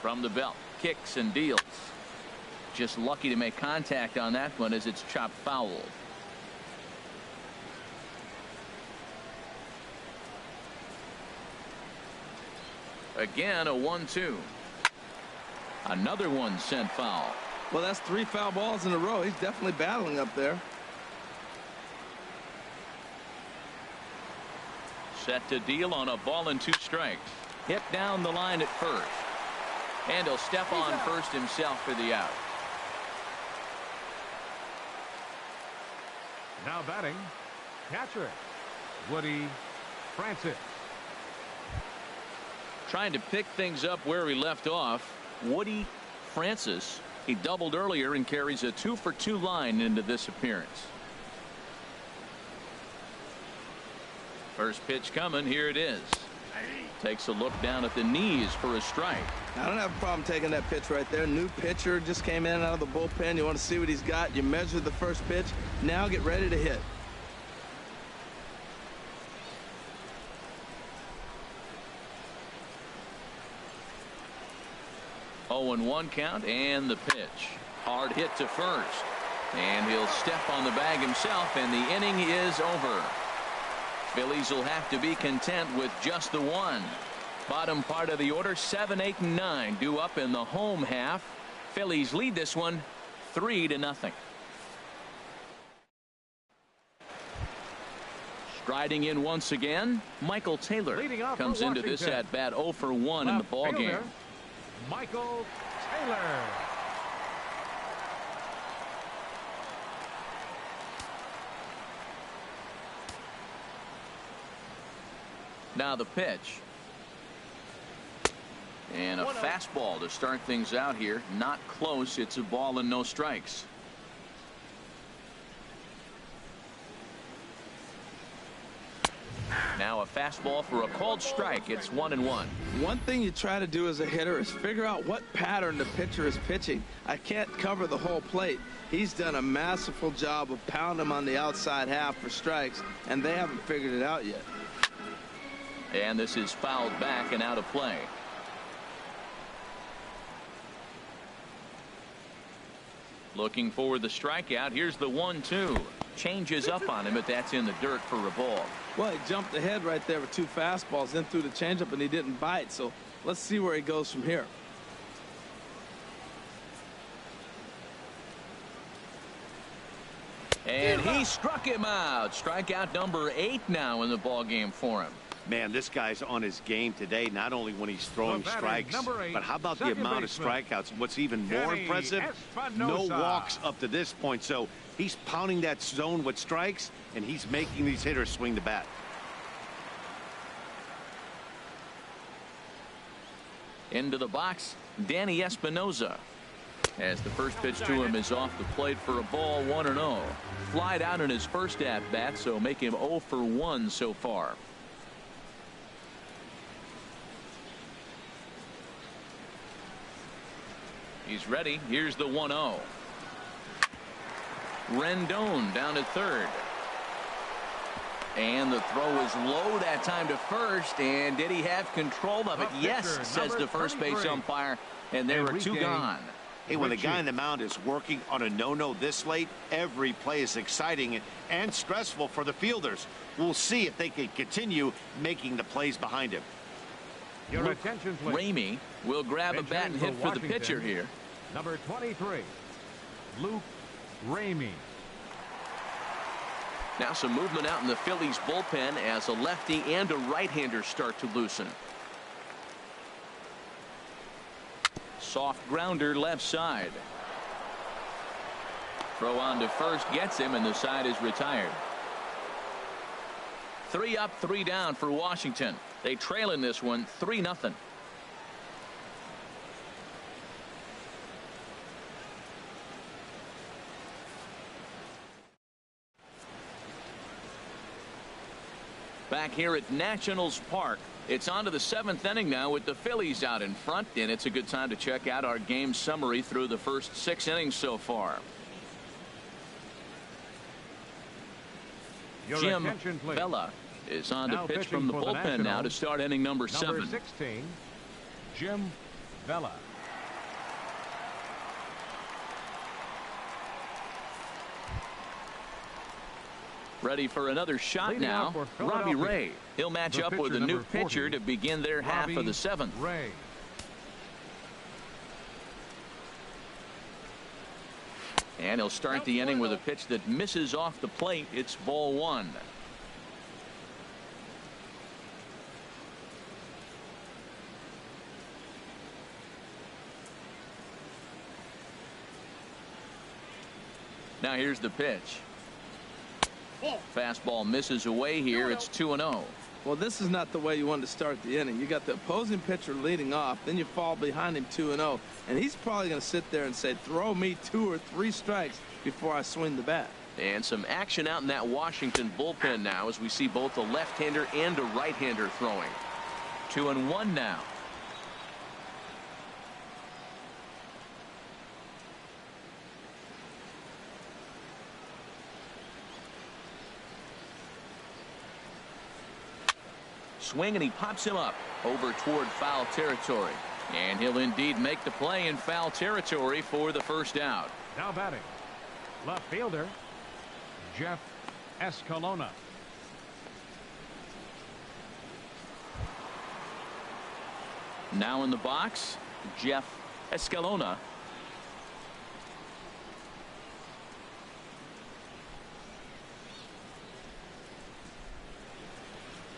From the belt, kicks and deals. Just lucky to make contact on that one as it's chopped foul. Again, a 1-2. Another one sent foul. Well, that's 3 foul balls in a row. He's definitely battling up there. Set to deal on a ball and 2 strikes. Hit down the line at first. And he'll step on first himself for the out. Now batting, catcher, Woody Francis. Trying to pick things up where he left off, Woody Francis. He doubled earlier and carries a 2-for-2 line into this appearance. First pitch coming. Here it is. Takes a look down at the knees for a strike. I don't have a problem taking that pitch right there. New pitcher just came in out of the bullpen. You want to see what he's got. You measure the first pitch. Now get ready to hit. Oh, and 1 count, and the pitch. Hard hit to first. And he'll step on the bag himself, and the inning is over. Phillies will have to be content with just the 1. Bottom part of the order, 7, 8, and 9 due up in the home half. Phillies lead this one 3-0. Striding in once again, Michael Taylor comes into this at bat 0 for 1 in the ball game. Michael Taylor. Now the pitch. And a fastball to start things out here. Not close. It's a ball and no strikes. Now a fastball for a called strike. It's 1-1. One thing you try to do as a hitter is figure out what pattern the pitcher is pitching. I can't cover the whole plate. He's done a masterful job of pounding him on the outside half for strikes, and they haven't figured it out yet. And this is fouled back and out of play. Looking for the strikeout. Here's the 1-2. Changes up on him, but that's in the dirt for a ball. Well, he jumped ahead right there with 2 fastballs, then threw the changeup, and he didn't bite. So let's see where he goes from here. And he struck him out. Strikeout number 8 now in the ball game for him. Man, this guy's on his game today, not only when he's throwing strikes, but how about the amount of strikeouts? What's even more impressive, no walks up to this point. So he's pounding that zone with strikes, and he's making these hitters swing the bat. Into the box, Danny Espinoza. As the first pitch to him is off the plate for a ball, 1-0. Flied out in his first at bat, so make him 0 for 1 so far. He's ready. Here's the 1-0. Rendon down at third. And the throw is low that time to first. And did he have control of it? Yes, says the first base umpire. And there were two gone. Hey, when the guy on the mound is working on a no-no this late, every play is exciting and stressful for the fielders. We'll see if they can continue making the plays behind him. Your attention, please. Ramey will grab a bat and hit for the pitcher here. Number 23, Luke Ramey. Now some movement out in the Phillies bullpen as a lefty and a right-hander start to loosen. Soft grounder left side. Throw on to first gets him, and the side is retired. 3 up, 3 down for Washington. They trail in this one 3-0. Back here at Nationals Park, it's on to the 7th inning now with the Phillies out in front, and it's a good time to check out our game summary through the first 6 innings so far. Jim Vela is on to pitch from the bullpen now to start inning number 7. Number 16, Jim Vela. Ready for another shot now, Robbie Ray. He'll match up with a new pitcher to begin their half of the 7th. Ray. And he'll start the inning with a pitch that misses off the plate. It's ball 1. Now here's the pitch. Fastball misses away here. It's 2-0. Well, this is not the way you want to start the inning. You got the opposing pitcher leading off, then you fall behind him 2-0, and he's probably going to sit there and say, throw me 2 or 3 strikes before I swing the bat. And some action out in that Washington bullpen now as we see both a left-hander and a right-hander throwing. 2-1 now. Swing, and he pops him up over toward foul territory, and he'll indeed make the play in foul territory for the first out. Now batting, left fielder Jeff Escalona. Now in the box, Jeff Escalona.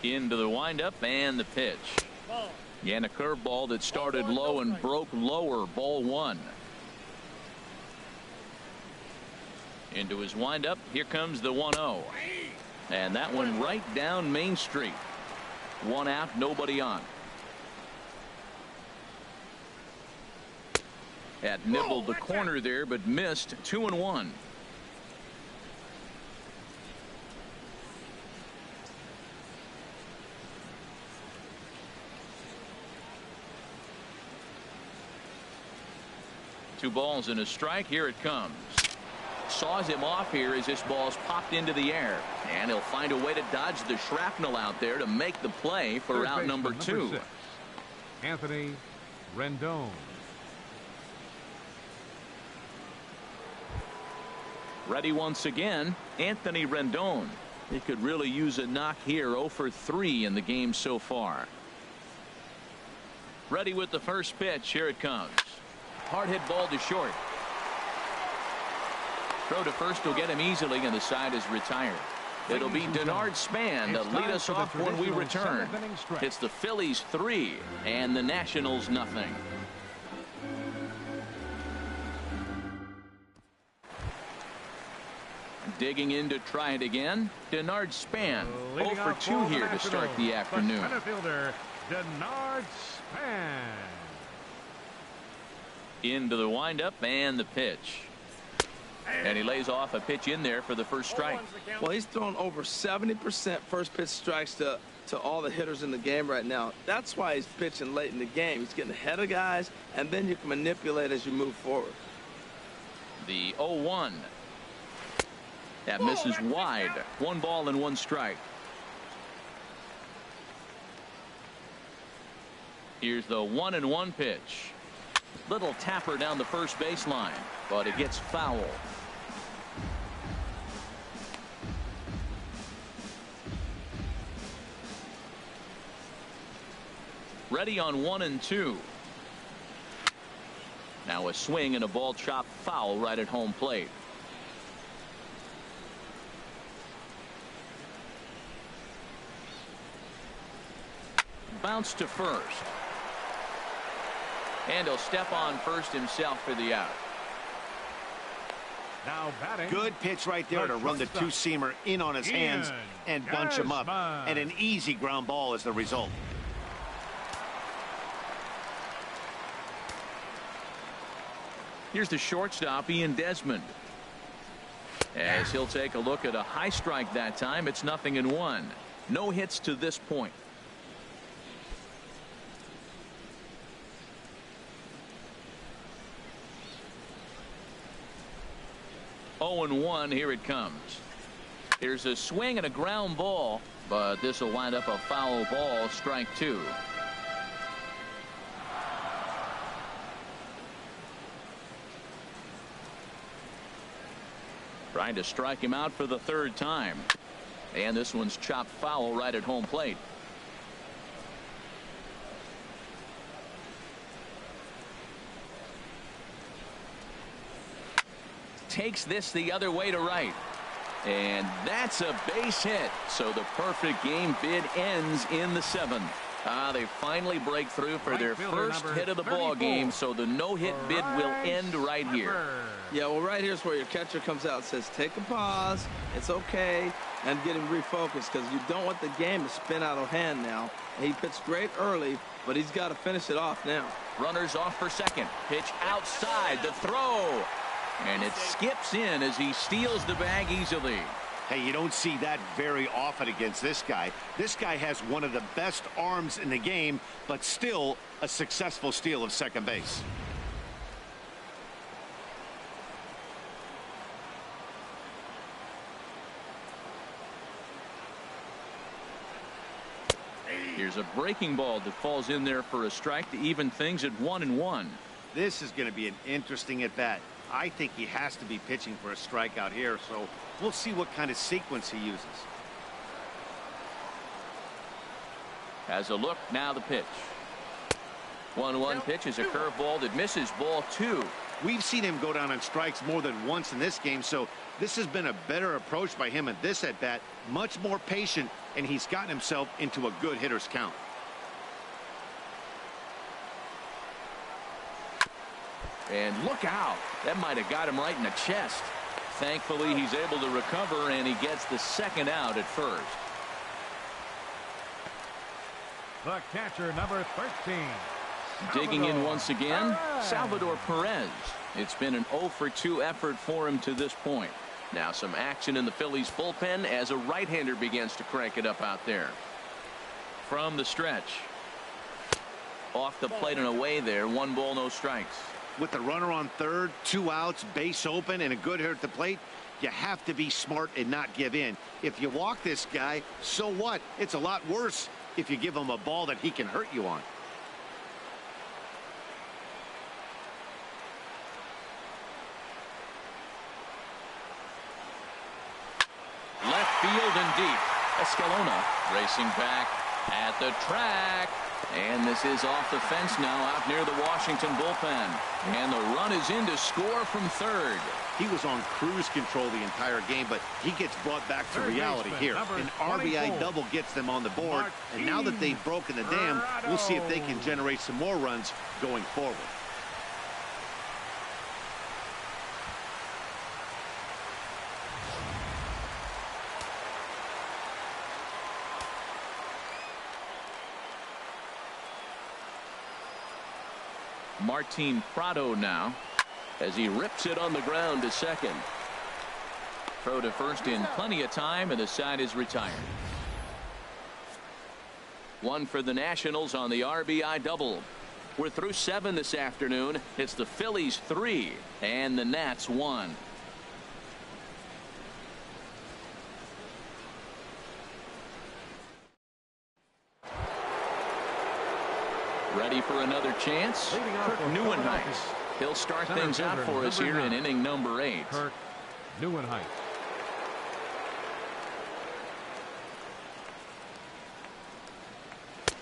Into the windup and the pitch. And a curveball that started low and broke lower. Ball 1. Into his windup. Here comes the 1-0. And that one right down Main Street. 1 out, nobody on. Had nibbled the corner there, but missed. 2-1. Two balls and a strike. Here it comes. Saws him off here as this ball's popped into the air, and he'll find a way to dodge the shrapnel out there to make the play for out number 2. 6, Anthony Rendon. Ready once again, Anthony Rendon. He could really use a knock here. 0 for 3 in the game so far. Ready with the first pitch. Here it comes. Hard hit ball to short. Throw to first will get him easily, and the side is retired. It'll be Denard Span to lead us off when we return. It's the Phillies 3 and the Nationals nothing. Digging in to try it again. Denard Span 0 for 2 here to start the afternoon. Center fielder Denard Span. Into the windup and the pitch. And he lays off a pitch in there for the first strike. Well, he's thrown over 70% first pitch strikes to all the hitters in the game right now. That's why he's pitching late in the game. He's getting ahead of guys, and then you can manipulate as you move forward. The 0-1. That misses wide. 1 ball and 1 strike. Here's the 1-1 pitch. Little tapper down the first baseline, but it gets foul. Ready on 1-2. Now a swing and a ball chopped foul right at home plate. Bounce to first. And he'll step on first himself for the out. Now batting. Good pitch right there to run the two-seamer in on his hands and bunch him up. And an easy ground ball is the result. Here's the shortstop, Ian Desmond. As he'll take a look at a high strike that time, it's 0-1. No hits to this point. 0-1, here it comes. Here's a swing and a ground ball, but this will wind up a foul ball, strike 2. Trying to strike him out for the third time. And this one's chopped foul right at home plate. Takes this the other way to right. And that's a base hit. So the perfect game bid ends in the 7th. They finally break through for their first hit of the ball game. So the no-hit bid will end right here. Yeah, well, right here's where your catcher comes out and says, take a pause. It's okay. And get him refocused because you don't want the game to spin out of hand now. He pitched great early, but he's got to finish it off now. Runners off for second. Pitch outside. The throw. And it skips in as he steals the bag easily. Hey, you don't see that very often against this guy. This guy has one of the best arms in the game, but still a successful steal of second base. Here's a breaking ball that falls in there for a strike to even things at 1-1. This is going to be an interesting at bat. I think he has to be pitching for a strikeout here, so we'll see what kind of sequence he uses. Has a look, now the pitch. 1-1 pitch is a curveball that misses, ball 2. We've seen him go down on strikes more than once in this game, so this has been a better approach by him at this at bat. Much more patient, and he's gotten himself into a good hitter's count. And look out. That might have got him right in the chest. Thankfully, he's able to recover, and he gets the second out at first. The catcher, number 13. Digging in once again, Salvador Perez. It's been an 0-for-2 effort for him to this point. Now some action in the Phillies bullpen as a right-hander begins to crank it up out there. From the stretch. Off the plate and away there. 1 ball, no strikes. With the runner on third, 2 outs, base open, and a good hitter at the plate, you have to be smart and not give in. If you walk this guy, so what? It's a lot worse if you give him a ball that he can hurt you on. Left field and deep. Escalona racing back at the track. And this is off the fence now out near the Washington bullpen. And the run is in to score from third. He was on cruise control the entire game, but he gets brought back to reality here. An RBI double gets them on the board. And now that they've broken the dam, we'll see if they can generate some more runs going forward. Martin Prado now as he rips it on the ground to second. Throw to first in plenty of time, and the side is retired. 1 for the Nationals on the RBI double. We're through 7 this afternoon. It's the Phillies 3 and the Nats 1. Ready for another chance. Kirk Neuenhuis. He'll start things out for us here in inning number 8. Kirk Neuenhuis.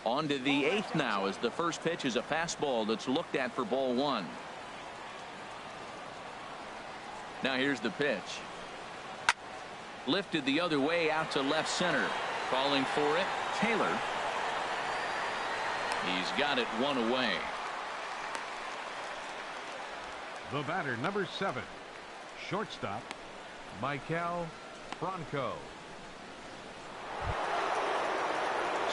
On to the 8th now, as the first pitch is a fastball that's looked at for ball 1. Now here's the pitch. Lifted the other way out to left center. Calling for it, Taylor. He's got it 1 away. The batter, number 7, shortstop, Maikel Franco.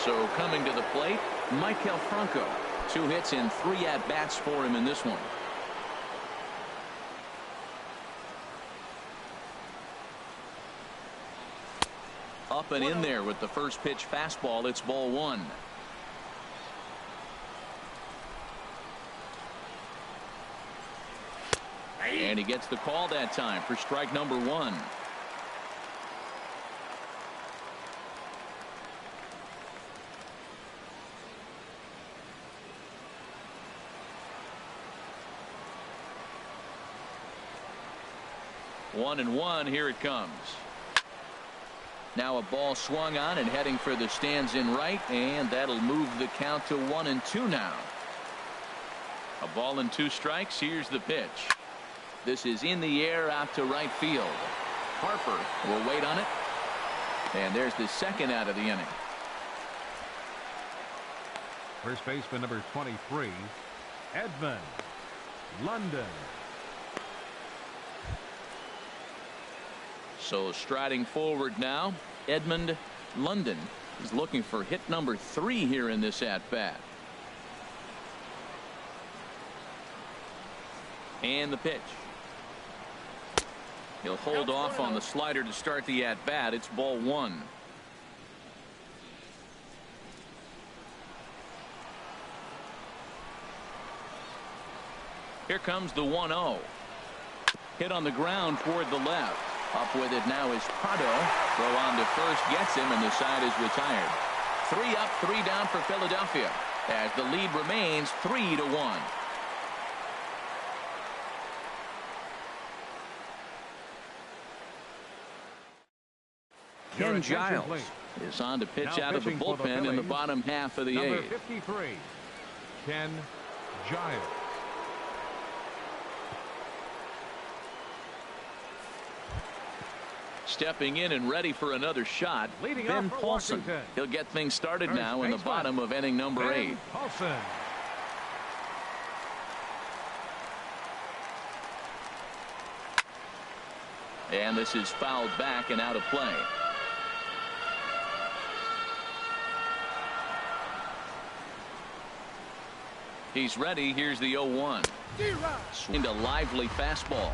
So coming to the plate, Maikel Franco. 2 hits and 3 at-bats for him in this one. Up and in there with the first pitch fastball. It's ball 1. And he gets the call that time for strike number 1. One and one. Here it comes. Now a ball swung on and heading for the stands in right, and that'll move the count to 1-2 now. A ball and 2 strikes. Here's the pitch. This is in the air out to right field. Harper will wait on it. And there's the second out of the inning. First baseman number 23, Edmund London. So striding forward now, Edmund London is looking for hit number 3 here in this at-bat. And the pitch. He'll hold off on the slider to start the at-bat. It's ball 1. Here comes the 1-0. Hit on the ground toward the left. Up with it now is Prado. Throw on to first gets him, and the side is retired. 3 up, 3 down for Philadelphia as the lead remains 3-1. Ken Giles is on to pitch out of the bullpen in the bottom half of the 8th. Number 53, Ken Giles. Stepping in and ready for another shot, Ben Paulson. He'll get things started now in the bottom of inning number 8. Paulson. And this is fouled back and out of play. He's ready. Here's the 0-1. Swing a lively fastball.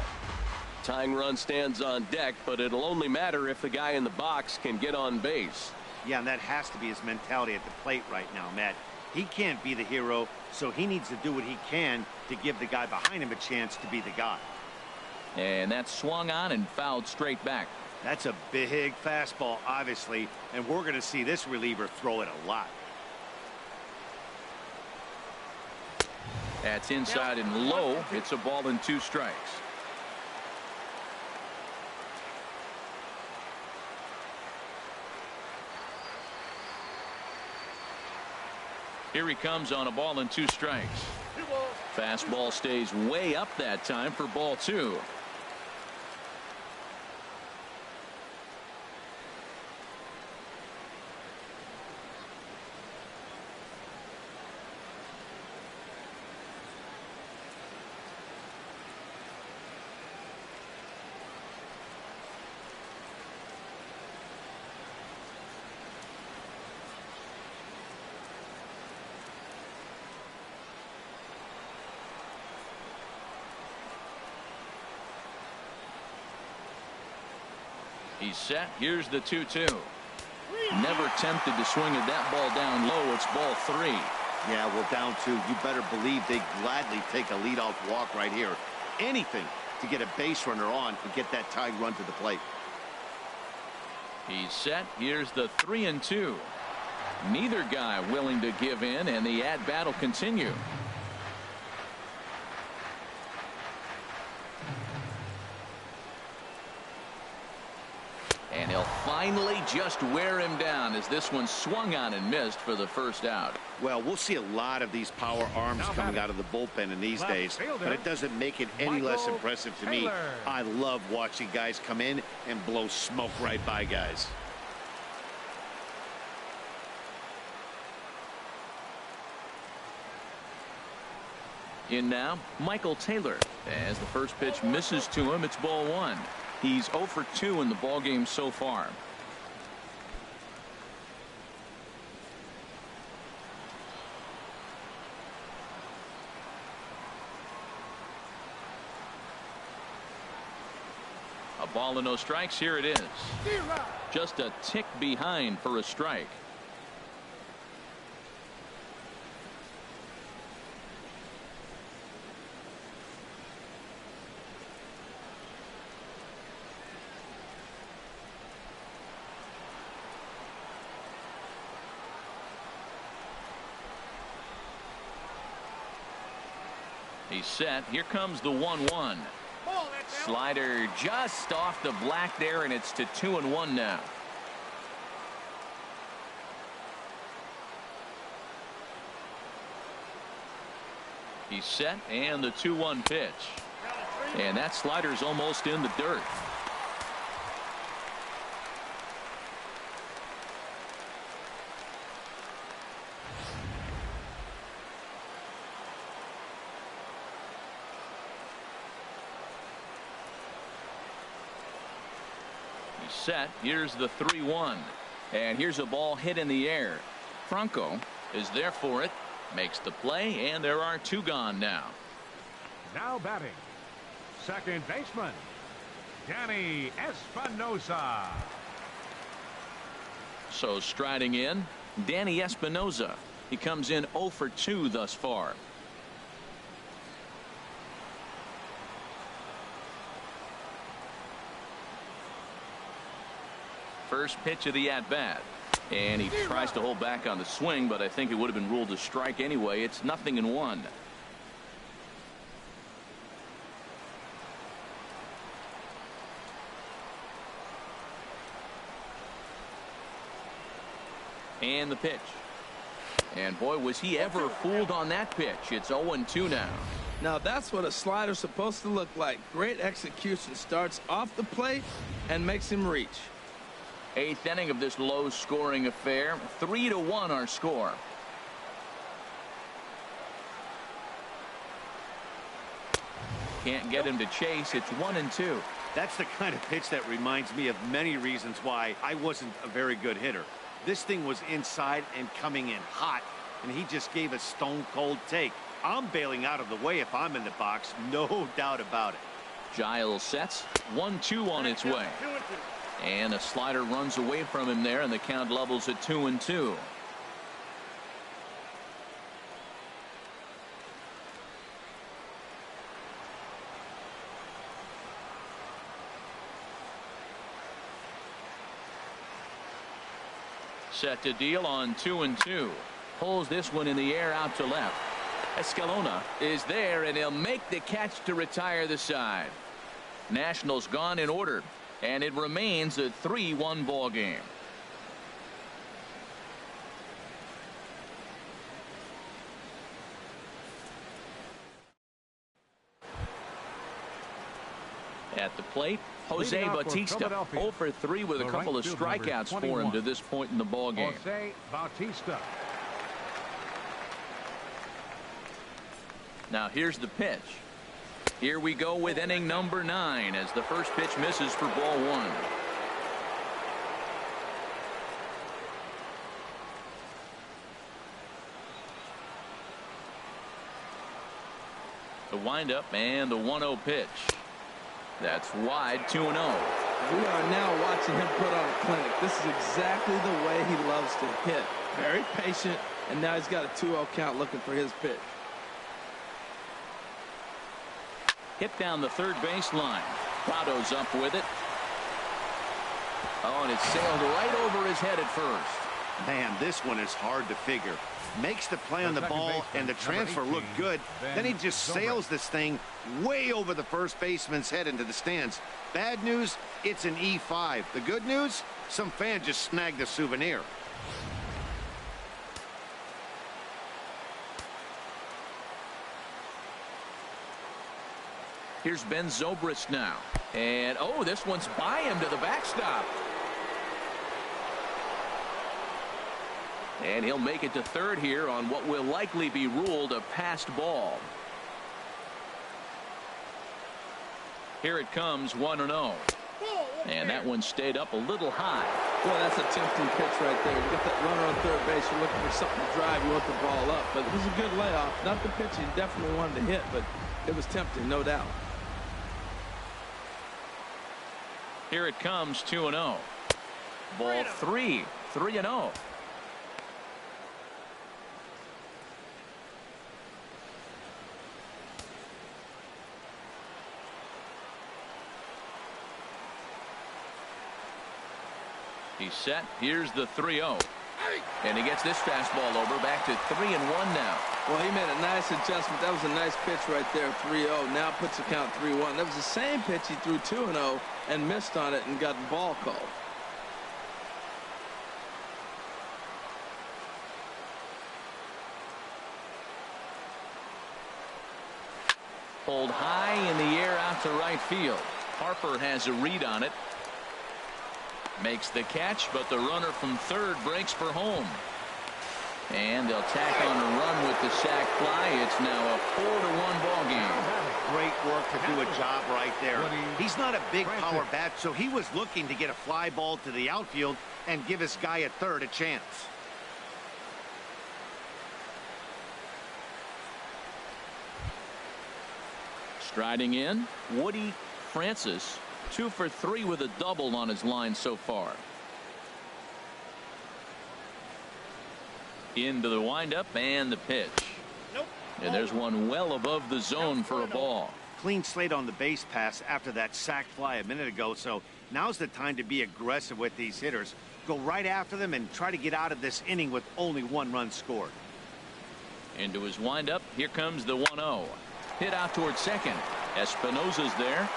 Tying run stands on deck, but it'll only matter if the guy in the box can get on base. Yeah, and that has to be his mentality at the plate right now, Matt. He can't be the hero, so he needs to do what he can to give the guy behind him a chance to be the guy. And that's swung on and fouled straight back. That's a big fastball, obviously, and we're going to see this reliever throw it a lot. That's inside and low. It's a ball and 2 strikes. Here he comes on a ball and 2 strikes. Fastball stays way up that time for ball 2. He's set. Here's the 2-2. Never tempted to swing at that ball down low. It's ball 3. Yeah, well, down 2. You better believe they gladly take a leadoff walk right here. Anything to get a base runner on and get that tying run to the plate. He's set. Here's the 3-2. Neither guy willing to give in, and the at-bat will continue. And he'll finally just wear him down as this one swung on and missed for the first out. Well, we'll see a lot of these power arms coming out of the bullpen in these days, but it doesn't make it any less impressive to me. I love watching guys come in and blow smoke right by guys. In now, Michael Taylor. As the first pitch misses to him, it's ball one. He's 0 for 2 in the ballgame so far. A ball and no strikes. Here it is. Just a tick behind for a strike. He's set. Here comes the 1-1. Slider just off the black there, and it's to 2-1 now. He's set, and the 2-1 pitch. And that slider's almost in the dirt. Set. Here's the 3-1, and here's a ball hit in the air. Franco is there for it, makes the play, and there are two gone now. Now batting, second baseman, Danny Espinosa. So striding in, Danny Espinosa. He comes in 0 for 2 thus far. First pitch of the at-bat, and he tries to hold back on the swing, but I think it would have been ruled a strike anyway. It's 0-1. And the pitch, and boy, was he ever fooled on that pitch. It's 0-2 now. Now that's what a slider's supposed to look like. Great execution. Starts off the plate and makes him reach. 8th inning of this low-scoring affair. 3-1 our score. Can't get him to chase. It's 1-2. That's the kind of pitch that reminds me of many reasons why I wasn't a very good hitter. This thing was inside and coming in hot, and he just gave a stone-cold take. I'm bailing out of the way if I'm in the box, no doubt about it. Giles sets. 1-2 on its way. And a slider runs away from him there, and the count levels at 2-2. Set to deal on 2-2. Pulls this one in the air out to left. Escalona is there, and he'll make the catch to retire the side. Nationals gone in order, and it remains a 3-1 ball game. At the plate, Jose Bautista, 0 for 3 with a couple of strikeouts for him to this point in the ball game. Jose Bautista. Now here's the pitch. Here we go with inning number 9 as the first pitch misses for ball 1. The windup and the 1-0 pitch. That's wide, 2-0. We are now watching him put on a clinic. This is exactly the way he loves to hit. Very patient, and now he's got a 2-0 count looking for his pitch. Hit down the third baseline. Prado's up with it. Oh, and it sailed right over his head at first. Man, this one is hard to figure. Makes the play on the ball, and the transfer looked good. Then he just sails this thing way over the first baseman's head into the stands. Bad news, it's an E5. The good news, some fan just snagged a souvenir. Here's Ben Zobrist now. And, oh, this one's by him to the backstop. And he'll make it to third here on what will likely be ruled a passed ball. Here it comes, 1-0. And that one stayed up a little high. Well, that's a tempting pitch right there. You got that runner on third base. You're looking for something to drive. You want the ball up. But it was a good layoff. Not the pitch he definitely wanted to hit, but it was tempting, no doubt. Here it comes, 2-0. Ball 3, 3-0. He's set. Here's the 3-0. And he gets this fastball over, back to 3-1 now. Well, he made a nice adjustment. That was a nice pitch right there, 3-0. Now puts the count 3-1. That was the same pitch he threw 2-0 and missed on it and got the ball called. Pulled high in the air out to right field. Harper has a read on it. Makes the catch, but the runner from third breaks for home. And they'll tack on a run with the sac fly. It's now a 4-1 ball game. Great work to do a job right there. He's not a big power bat, so he was looking to get a fly ball to the outfield and give his guy at third a chance. Striding in, Woody Francis, 2 for 3 with a double on his line so far. Into the windup and the pitch. And there's one well above the zone for a ball. Clean slate on the base pass after that sac fly a minute ago, so now's the time to be aggressive with these hitters. Go right after them and try to get out of this inning with only 1 run scored. Into his windup, here comes the 1-0. Hit out towards second. Espinosa's there.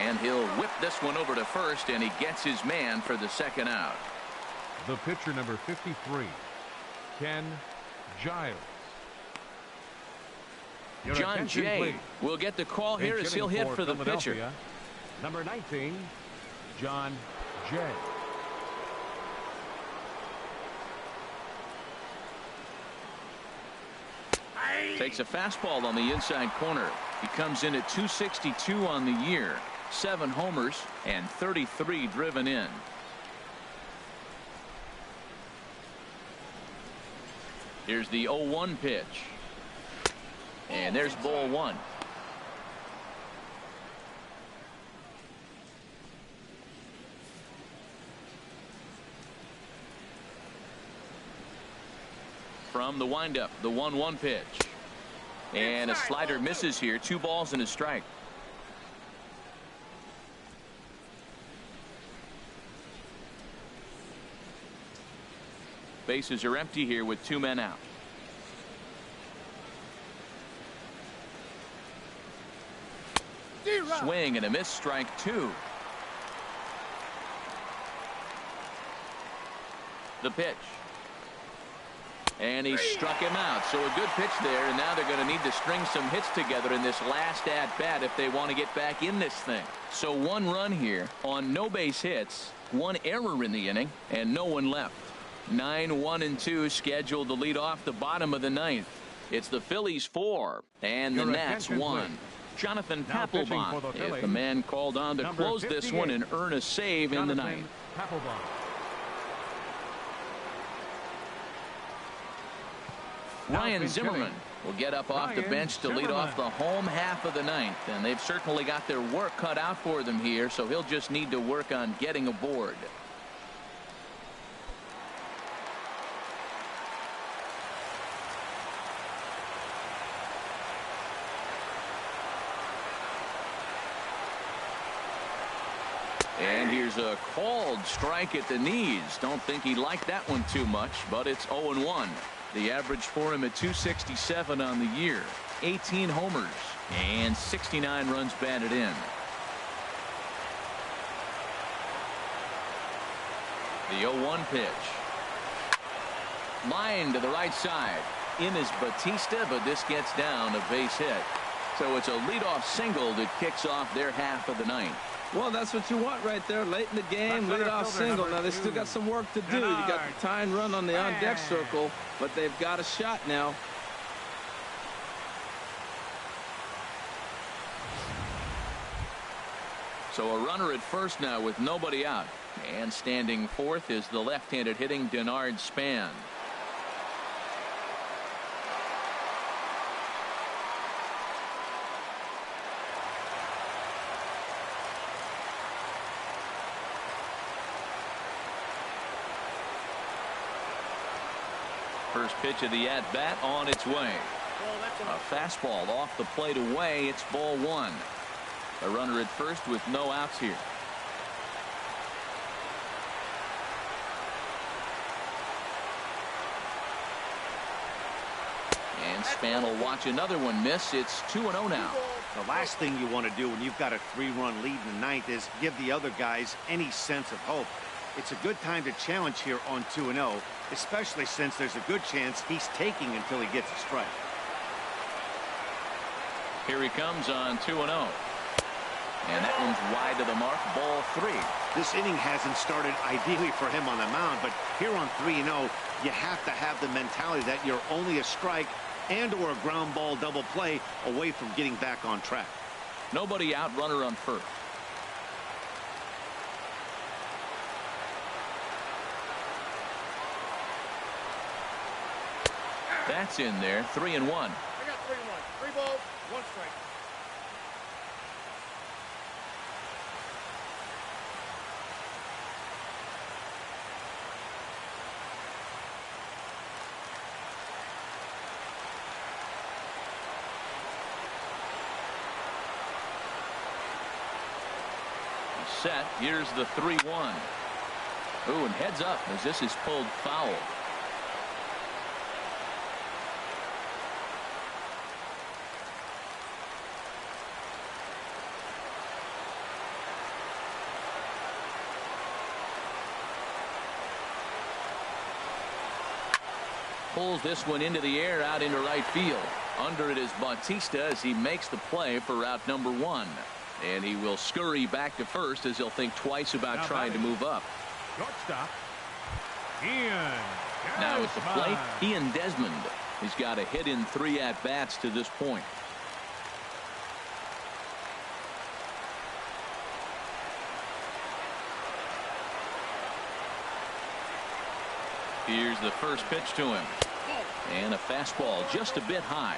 And he'll whip this one over to first, and he gets his man for the second out. The pitcher, number 53, Ken Giles. Your John attention, Jay please. will get the call here as he'll hit for the pitcher. Number 19, John Jay. Takes a fastball on the inside corner. He comes in at 262 on the year. 7 homers and 33 driven in. Here's the 0-1 pitch. And there's ball 1. From the windup, the 1-1 pitch. And a slider misses here. 2 balls and a strike. Bases are empty here with 2 men out. Swing and a miss, strike 2. The pitch. And he struck him out. So a good pitch there, and now they're going to need to string some hits together in this last at-bat if they want to get back in this thing. So 1 run here on no base hits, 1 error in the inning, and no one left. 9-1-2 scheduled to lead off the bottom of the 9th. It's the Phillies 4 and the Nats 1. Jonathan Papelbon is the man called on to close this one and earn a save in the 9th. Ryan Zimmerman will get up off the bench to lead off the home half of the 9th, and they've certainly got their work cut out for them here, so he'll just need to work on getting aboard. And here's a called strike at the knees. Don't think he liked that one too much, but it's 0-1. The average for him at 267 on the year. 18 homers and 69 runs batted in. The 0-1 pitch. Line to the right side. In is Batista, but this gets down a base hit. So it's a leadoff single that kicks off their half of the ninth. Well, that's what you want right there. Late in the game, leadoff single. Now, they still got some work to do. You got the tying run on the on-deck circle, but they've got a shot now. So a runner at first now with nobody out. And standing fourth is the left-handed hitting Denard Span. First pitch of the at-bat on its way. A fastball off the plate away. It's ball one. A runner at first with no outs here. And Span will watch another one miss. It's 2-0 now. The last thing you want to do when you've got a 3-run lead in the ninth is give the other guys any sense of hope. It's a good time to challenge here on 2-0, especially since there's a good chance he's taking until he gets a strike. Here he comes on 2-0. And that one's wide to the mark. Ball three. This inning hasn't started ideally for him on the mound, but here on 3-0, you have to have the mentality that you're only a strike and or a ground ball double play away from getting back on track. Nobody out, runner on first. That's in there. 3-1. I got 3-1. 3 balls, 1 strike. Set. Here's the 3-1. Ooh, and heads up as this is pulled foul. Pulls this one into the air out into right field. Under it is Bautista as he makes the play for route number 1. And he will scurry back to first as he'll think twice about trying to move up. Shortstop, Ian. Now at the plate, Ian Desmond. He's got a hit in 3 at-bats to this point. Here's the first pitch to him. And a fastball just a bit high.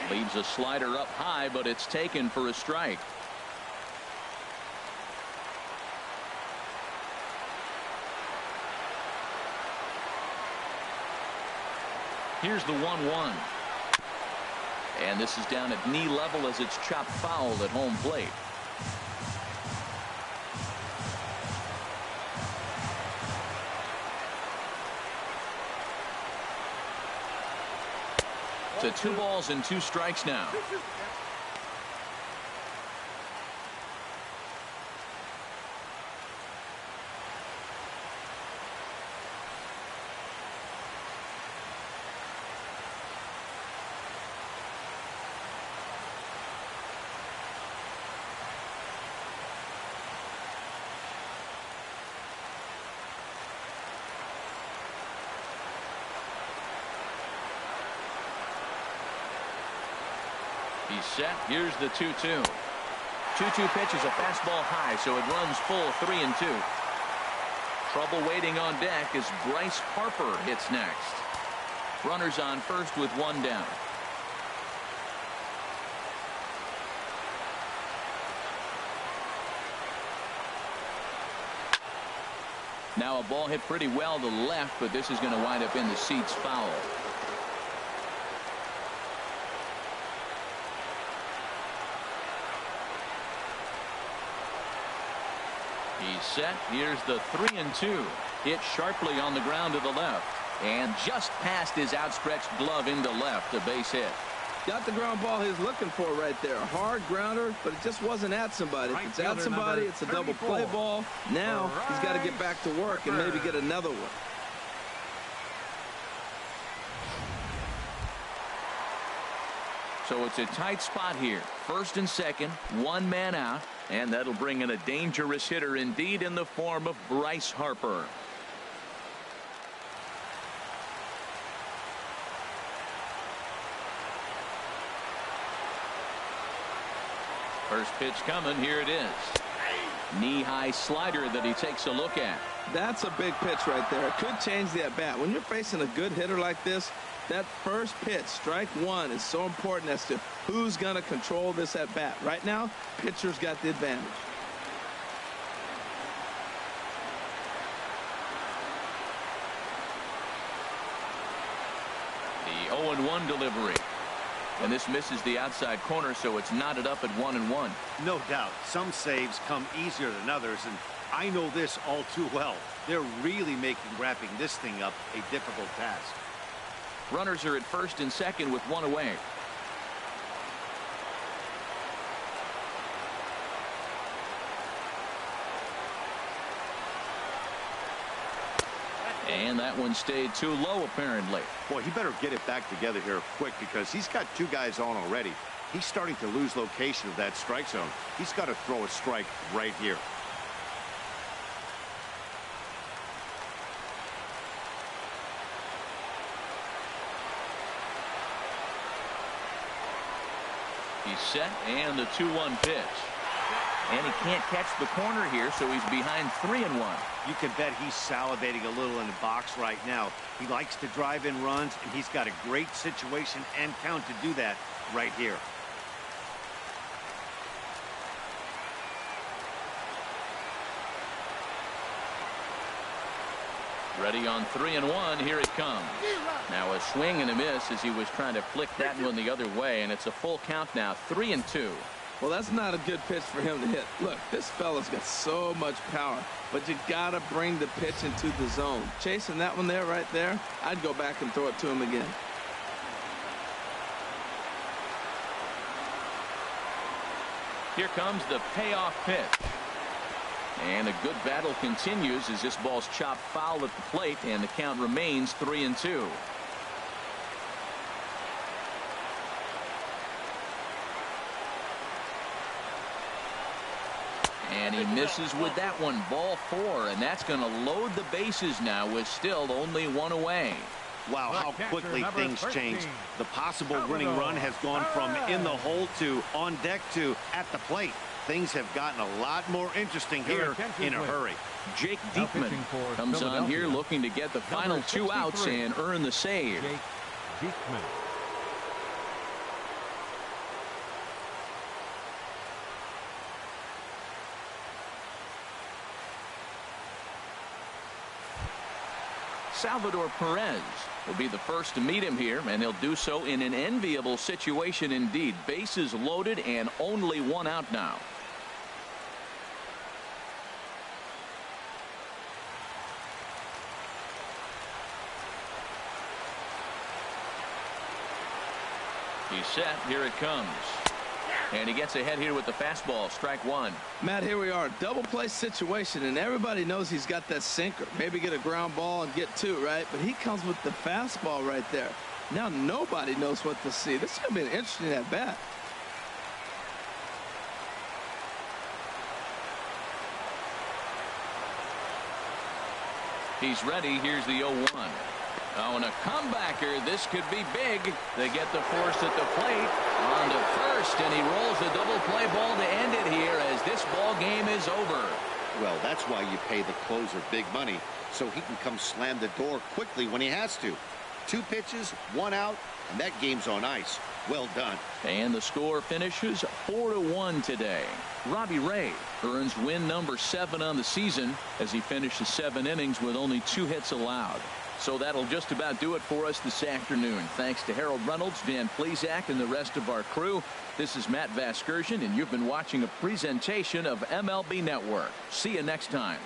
Leaves a slider up high, but it's taken for a strike. Here's the 1-1. And this is down at knee level as it's chopped foul at home plate. To 2 balls and 2 strikes now. He's set. Here's the 2-2. 2-2 pitch is a fastball high, so it runs full 3-2. Trouble waiting on deck as Bryce Harper hits next. Runners on first with 1 down. Now a ball hit pretty well to the left, but this is going to wind up in the seats foul. He's set. Here's the 3-2. Hit sharply on the ground to the left. And just past his outstretched glove into left. A base hit. Got the ground ball he's looking for right there. Hard grounder, but it just wasn't at somebody. If it's at somebody, it's a double play ball. Now he's got to get back to work and maybe get another one. So it's a tight spot here. First and second, one man out, and that'll bring in a dangerous hitter indeed in the form of Bryce Harper. First pitch coming. Here it is. Knee-high slider that he takes a look at. That's a big pitch right there. It could change the at-bat. When you're facing a good hitter like this, that first pitch, strike one, is so important as to who's going to control this at-bat. Right now, pitcher's got the advantage. The 0-1 delivery. And this misses the outside corner, so it's knotted up at 1-1. No doubt. Some saves come easier than others, and I know this all too well. They're really making wrapping this thing up a difficult task. Runners are at first and second with one away. And that one stayed too low, apparently. Boy, he better get it back together here quick because he's got two guys on already. He's starting to lose location of that strike zone. He's got to throw a strike right here. He's set, and the 2-1 pitch. And he can't catch the corner here, so he's behind 3-1. You can bet he's salivating a little in the box right now. He likes to drive in runs, and he's got a great situation and count to do that right here. Ready on 3-1. Here it comes. Now a swing and a miss as he was trying to flick that one the other way, and it's a full count now. 3-2. Well, that's not a good pitch for him to hit. Look, this fella's got so much power, but you got to bring the pitch into the zone. Chasing that one there, right there, I'd go back and throw it to him again. Here comes the payoff pitch. And a good battle continues as this ball's chopped foul at the plate, and the count remains 3-2. And he misses with that one. Ball 4, and that's going to load the bases now with still only one away. Wow, how quickly things change. The possible winning run has gone from in the hole to on deck to at the plate. Things have gotten a lot more interesting here in a hurry. Jake Diekman comes on here looking to get the final 2 outs and earn the save. Jake Diekman. Salvador Perez will be the first to meet him here, and he'll do so in an enviable situation indeed. Bases loaded and only 1 out now. He's set. Here it comes. And he gets ahead here with the fastball. Strike 1. Matt, here we are. Double play situation, and everybody knows he's got that sinker. Maybe get a ground ball and get 2, right? But he comes with the fastball right there. Now nobody knows what to see. This is going to be an interesting at-bat. He's ready. Here's the 0-1. Oh, and a comebacker. This could be big. They get the force at the plate. On to first, and he rolls the double play ball to end it here as this ball game is over. Well, that's why you pay the closer big money, so he can come slam the door quickly when he has to. 2 pitches, 1 out, and that game's on ice. Well done. And the score finishes 4-1 today. Robbie Ray earns win number 7 on the season as he finishes 7 innings with only 2 hits allowed. So that'll just about do it for us this afternoon. Thanks to Harold Reynolds, Dan Plesac, and the rest of our crew. This is Matt Vasgersian, and you've been watching a presentation of MLB Network. See you next time.